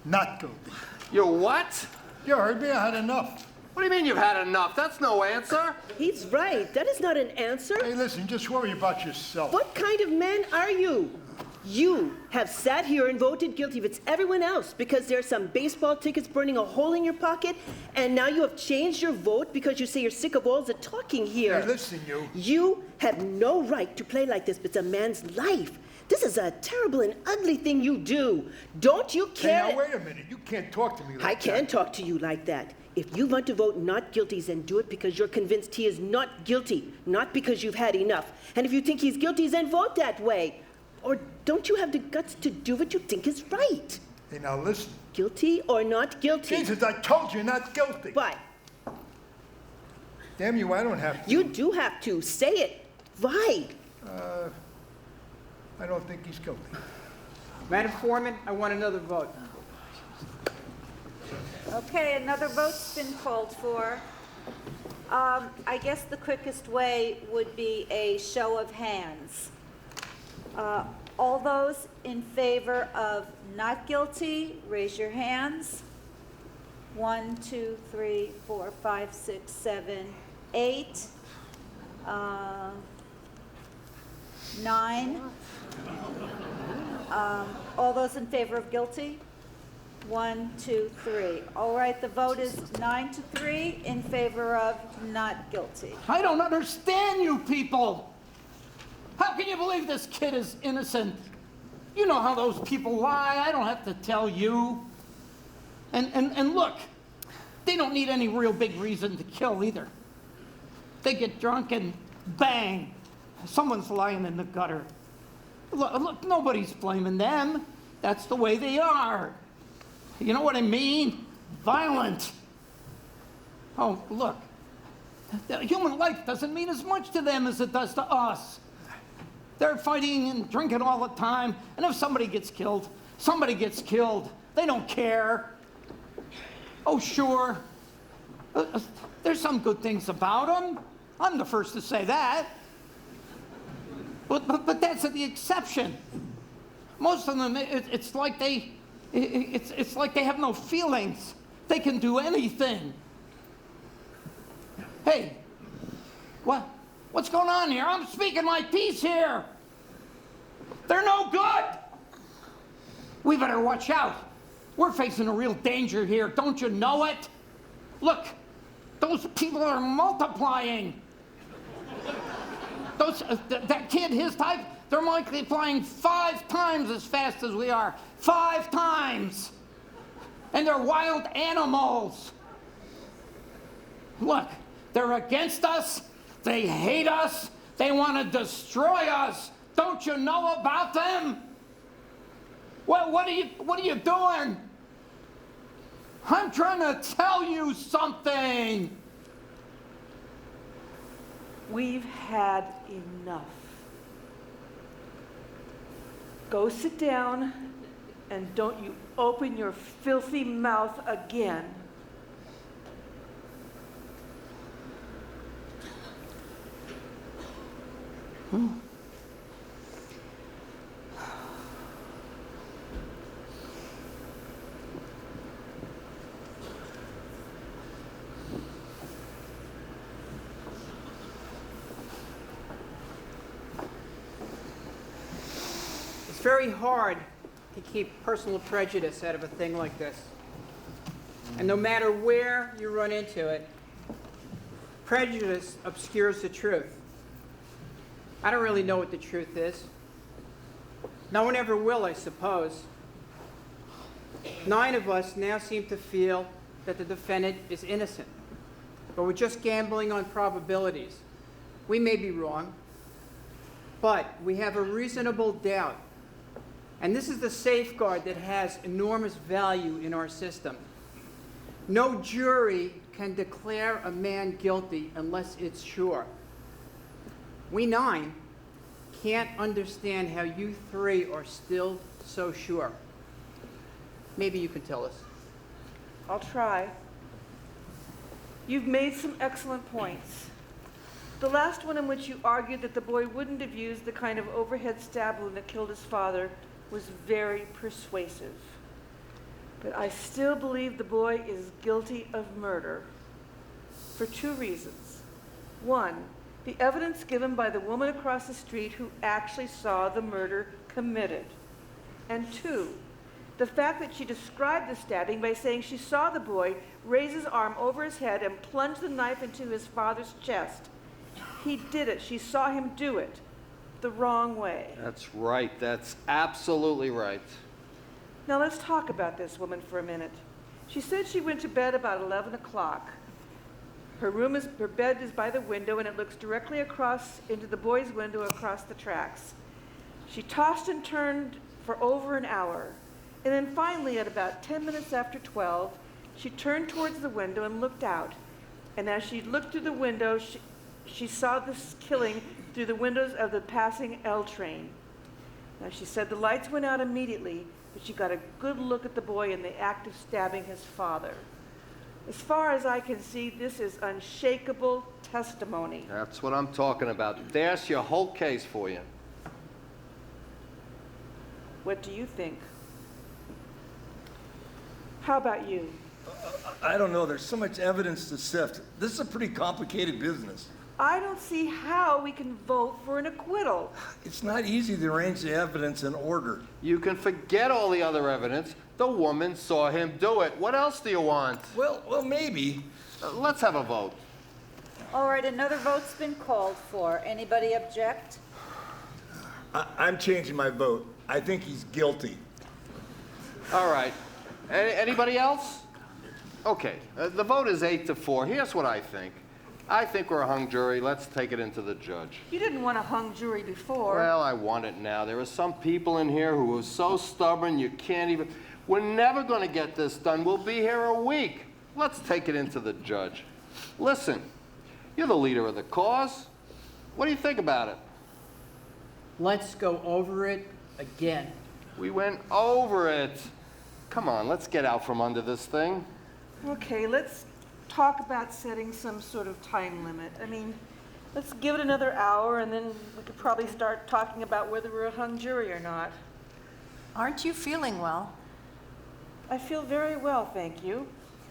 not guilty. You what? You heard me, I had enough. What do you mean you've had enough? That's no answer. He's right. That is not an answer. Hey, listen, just worry about yourself. What kind of man are you? You have sat here and voted guilty if it's everyone else because there are some baseball tickets burning a hole in your pocket, and now you have changed your vote because you say you're sick of all the talking here. Hey, listen, you. You have no right to play like this. It's a man's life. This is a terrible and ugly thing you do. Don't you care? Hey, now, wait a minute. You can't talk to me like that. I can talk to you like that. If you want to vote not guilty, then do it because you're convinced he is not guilty, not because you've had enough. And if you think he's guilty, then vote that way. Or don't you have the guts to do what you think is right? Hey, now listen. Guilty or not guilty? Jesus, I told you not guilty. Why? Damn you, I don't have to. You do have to. Say it. Why? I don't think he's guilty. Madam Foreman, I want another vote. Okay, another vote's been called for. I guess the quickest way would be a show of hands. All those in favor of not guilty, raise your hands. 1, 2, 3, 4, 5, 6, 7, 8, 9. All those in favor of guilty? 1, 2, 3. All right, the vote is 9-3 in favor of not guilty. I don't understand you people. How can you believe this kid is innocent? You know how those people lie. I don't have to tell you. And look, they don't need any real big reason to kill either. They get drunk and bang, someone's lying in the gutter. Look, nobody's blaming them. That's the way they are. You know what I mean? Violent. Oh, look, Human life doesn't mean as much to them as it does to us. They're fighting and drinking all the time, and if somebody gets killed, somebody gets killed. They don't care. Oh, sure. There's some good things about them. I'm the first to say that. But that's the exception. Most of them, it's like they have no feelings. They can do anything. Hey, what's going on here? I'm speaking my piece here. They're no good. We better watch out. We're facing a real danger here. Don't you know it? Look, those people are multiplying. That kid, his type, they're multiplying 5 times as fast as we are. 5 times. And they're wild animals. Look, they're against us. They hate us. They want to destroy us. Don't you know about them? Well, what are you doing? I'm trying to tell you something. We've had enough. Go sit down and don't you open your filthy mouth again. It's very hard to keep personal prejudice out of a thing like this. And no matter where you run into it, prejudice obscures the truth. I don't really know what the truth is. No one ever will, I suppose. 9 of us now seem to feel that the defendant is innocent, but we're just gambling on probabilities. We may be wrong, but we have a reasonable doubt. And this is the safeguard that has enormous value in our system. No jury can declare a man guilty unless it's sure. We 9 can't understand how you 3 are still so sure. Maybe you can tell us. I'll try. You've made some excellent points. The last one in which you argued that the boy wouldn't have used the kind of overhead stab wound that killed his father was very persuasive. But I still believe the boy is guilty of murder for 2 reasons. 1, the evidence given by the woman across the street who actually saw the murder committed. And 2, the fact that she described the stabbing by saying she saw the boy raise his arm over his head and plunge the knife into his father's chest. He did it. She saw him do it the wrong way. That's right. That's absolutely right. Now let's talk about this woman for a minute. She said she went to bed about 11 o'clock. Her bed is by the window and it looks directly across into the boy's window across the tracks. She tossed and turned for over an hour. And then finally, at about 10 minutes after 12, she turned towards the window and looked out. And as she looked through the window, she saw this killing through the windows of the passing L train. Now, she said the lights went out immediately, but she got a good look at the boy in the act of stabbing his father. As far as I can see, this is unshakable testimony. That's what I'm talking about. There's your whole case for you. What do you think? How about you? I don't know. There's so much evidence to sift. This is a pretty complicated business. I don't see how we can vote for an acquittal. It's not easy to arrange the evidence in order. You can forget all the other evidence. The woman saw him do it. What else do you want? Well, maybe. Let's have a vote. All right, another vote's been called for. Anybody object? I'm changing my vote. I think he's guilty. All right. Anybody else? Okay. The vote is 8-4. Here's what I think. I think we're a hung jury. Let's take it into the judge. You didn't want a hung jury before. Well, I want it now. There are some people in here who are so stubborn you can't even... We're never going to get this done. We'll be here a week. Let's take it into the judge. Listen, You're the leader of the cause. What do you think about it? Let's go over it again. We went over it. Come on, let's get out from under this thing. Okay, let's talk about setting some sort of time limit. I mean, let's give it another hour, and then we could probably start talking about whether we're a hung jury or not. Aren't you feeling well? I feel very well, thank you.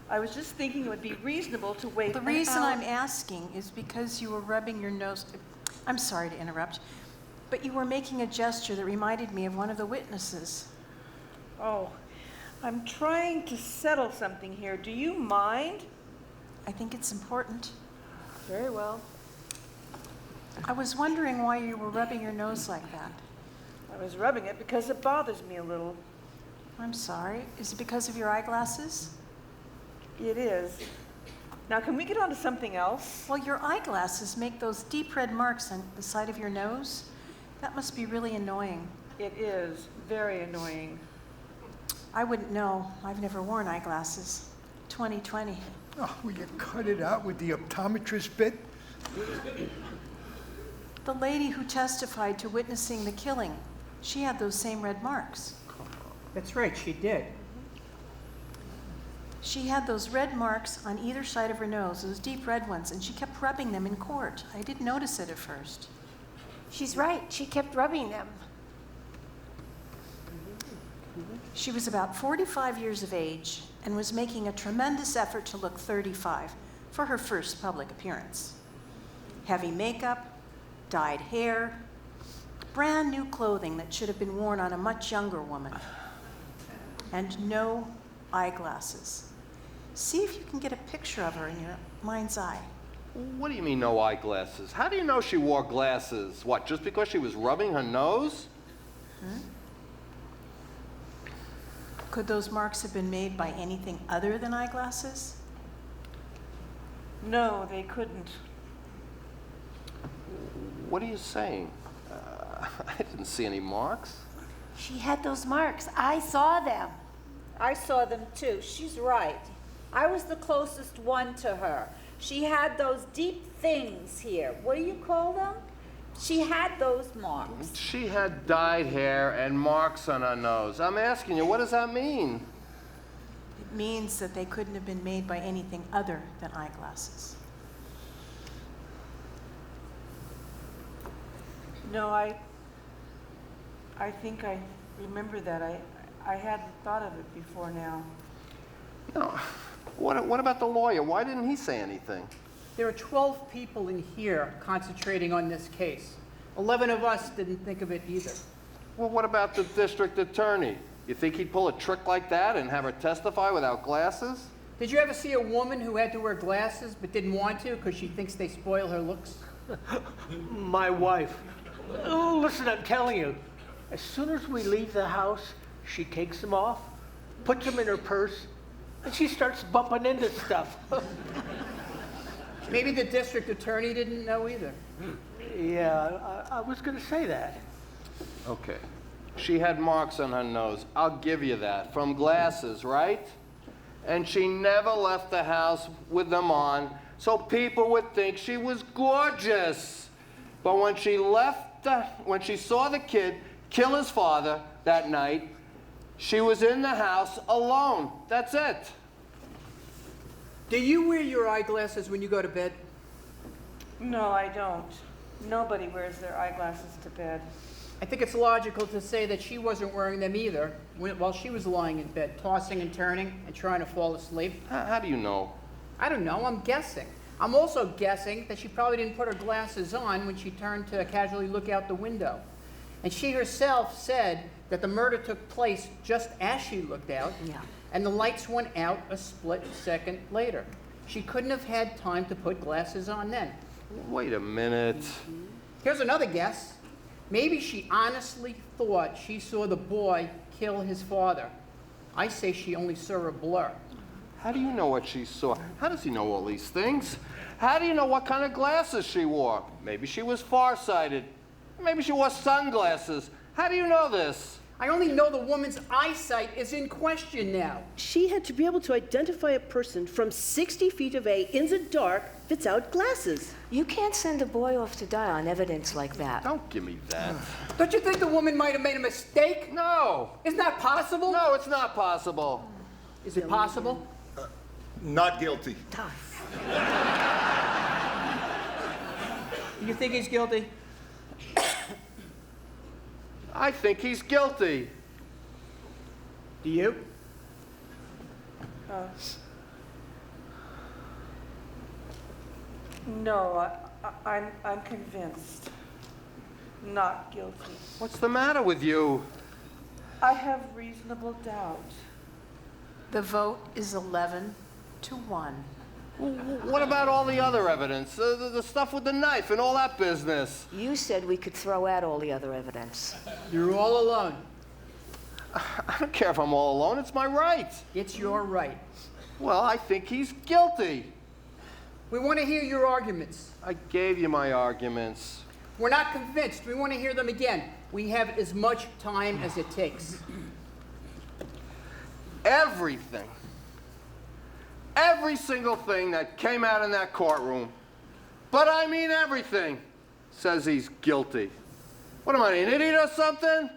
I was just thinking it would be reasonable to wait The an reason hour. I'm asking is because you were rubbing your nose. I'm sorry to interrupt, but you were making a gesture that reminded me of one of the witnesses. Oh, I'm trying to settle something here. Do you mind? I think it's important. Very well. I was wondering why you were rubbing your nose like that. I was rubbing it because it bothers me a little. I'm sorry. Is it because of your eyeglasses? It is. Now, can we get on to something else? Well, your eyeglasses make those deep red marks on the side of your nose. That must be really annoying. It is very annoying. I wouldn't know. I've never worn eyeglasses. 2020. Oh, will you cut it out with the optometrist bit? The lady who testified to witnessing the killing, she had those same red marks. That's right, she did. She had those red marks on either side of her nose, those deep red ones, and she kept rubbing them in court. I didn't notice it at first. She's right. She kept rubbing them. She was about 45 years of age and was making a tremendous effort to look 35 for her first public appearance. Heavy makeup, dyed hair, brand new clothing that should have been worn on a much younger woman, and no eyeglasses. See if you can get a picture of her in your mind's eye. What do you mean, no eyeglasses? How do you know she wore glasses? What, just because she was rubbing her nose? Could those marks have been made by anything other than eyeglasses? No, they couldn't. What are you saying? I didn't see any marks. She had those marks. I saw them. I saw them too. She's right. I was the closest one to her. She had those deep things here. What do you call them? She had those marks. She had dyed hair and marks on her nose. I'm asking you, what does that mean? It means that they couldn't have been made by anything other than eyeglasses. No, I think I remember that. I hadn't thought of it before now. No. What about the lawyer? Why didn't he say anything? There are 12 people in here concentrating on this case. 11 of us didn't think of it either. Well, what about the district attorney? You think he'd pull a trick like that and have her testify without glasses? Did you ever see a woman who had to wear glasses but didn't want to because she thinks they spoil her looks? My wife. Oh, listen, I'm telling you, as soon as we leave the house, she takes them off, puts them in her purse, and she starts bumping into stuff. Maybe the district attorney didn't know either. Yeah, I was going to say that. Okay. She had marks on her nose. I'll give you that. From glasses, right? And she never left the house with them on, so people would think she was gorgeous. But when she when she saw the kid kill his father that night, she was in the house alone. That's it. Do you wear your eyeglasses when you go to bed? No, I don't. Nobody wears their eyeglasses to bed. I think it's logical to say that she wasn't wearing them either while she was lying in bed, tossing and turning and trying to fall asleep. How do you know? I don't know, I'm guessing. I'm also guessing that she probably didn't put her glasses on when she turned to casually look out the window. And she herself said that the murder took place just as she looked out, and the lights went out a split second later. She couldn't have had time to put glasses on then. Wait a minute. Here's another guess. Maybe she honestly thought she saw the boy kill his father. I say she only saw a blur. How do you know what she saw? How does he know all these things? How do you know what kind of glasses she wore? Maybe she was farsighted. Maybe she wore sunglasses. How do you know this? I only know the woman's eyesight is in question now. She had to be able to identify a person from 60 feet away in the dark without glasses. You can't send a boy off to die on evidence like that. Don't give me that. Don't you think the woman might have made a mistake? No. Isn't that possible? No, it's not possible. Is it possible? Not guilty. You think he's guilty? I think he's guilty. Do you? No, I'm convinced. Not guilty. What's the matter with you? I have reasonable doubt. The vote is 11-1. What about all the other evidence? The stuff with the knife and all that business? You said we could throw out all the other evidence. You're all alone. I don't care if I'm all alone. It's my right. It's your right. Well, I think he's guilty. We want to hear your arguments. I gave you my arguments. We're not convinced. We want to hear them again. We have as much time as it takes. Everything. Every single thing that came out in that courtroom, but I mean everything, says he's guilty. What am I, an idiot or something?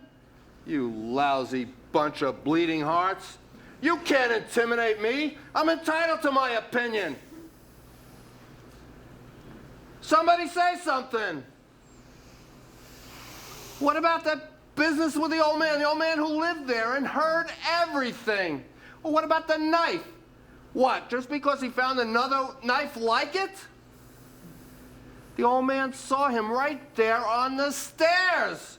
You lousy bunch of bleeding hearts. You can't intimidate me. I'm entitled to my opinion. Somebody say something. What about that business with the old man who lived there and heard everything? Well, what about the knife? What, just because he found another knife like it? The old man saw him right there on the stairs.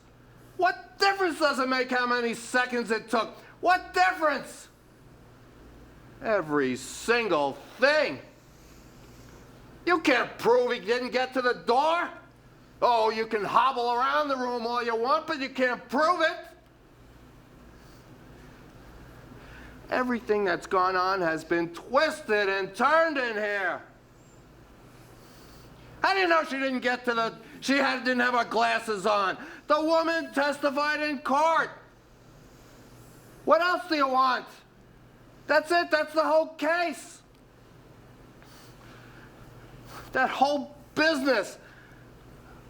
What difference does it make how many seconds it took? What difference? Every single thing. You can't prove he didn't get to the door. Oh, you can hobble around the room all you want, but you can't prove it. Everything that's gone on has been twisted and turned in here. How do you know she didn't get to the... didn't have her glasses on? The woman testified in court. What else do you want? That's it. That's the whole case. That whole business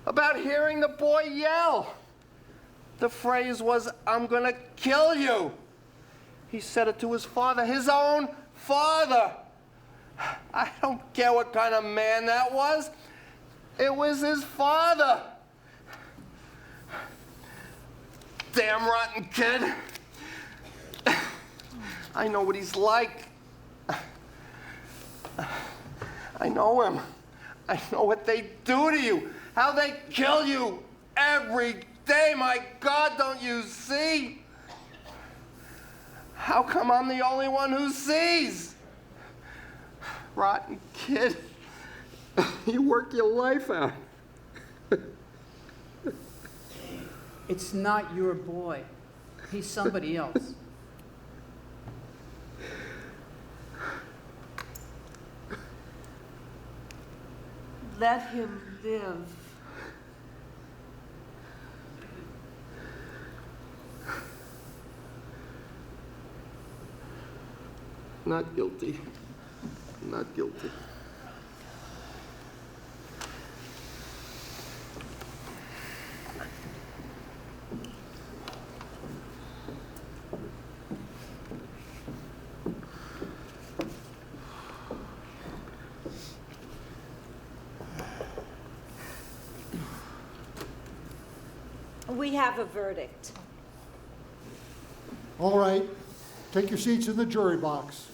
about hearing the boy yell. The phrase was, "I'm gonna kill you." He said it to his father, his own father. I don't care what kind of man that was. It was his father. Damn rotten kid. I know what he's like. I know him. I know what they do to you, how they kill you every day. My God, don't you see? How come I'm the only one who sees? Rotten kid. You work your life out. It's not your boy. He's somebody else. Let him live. Not guilty. Not guilty. We have a verdict. All right, take your seats in the jury box.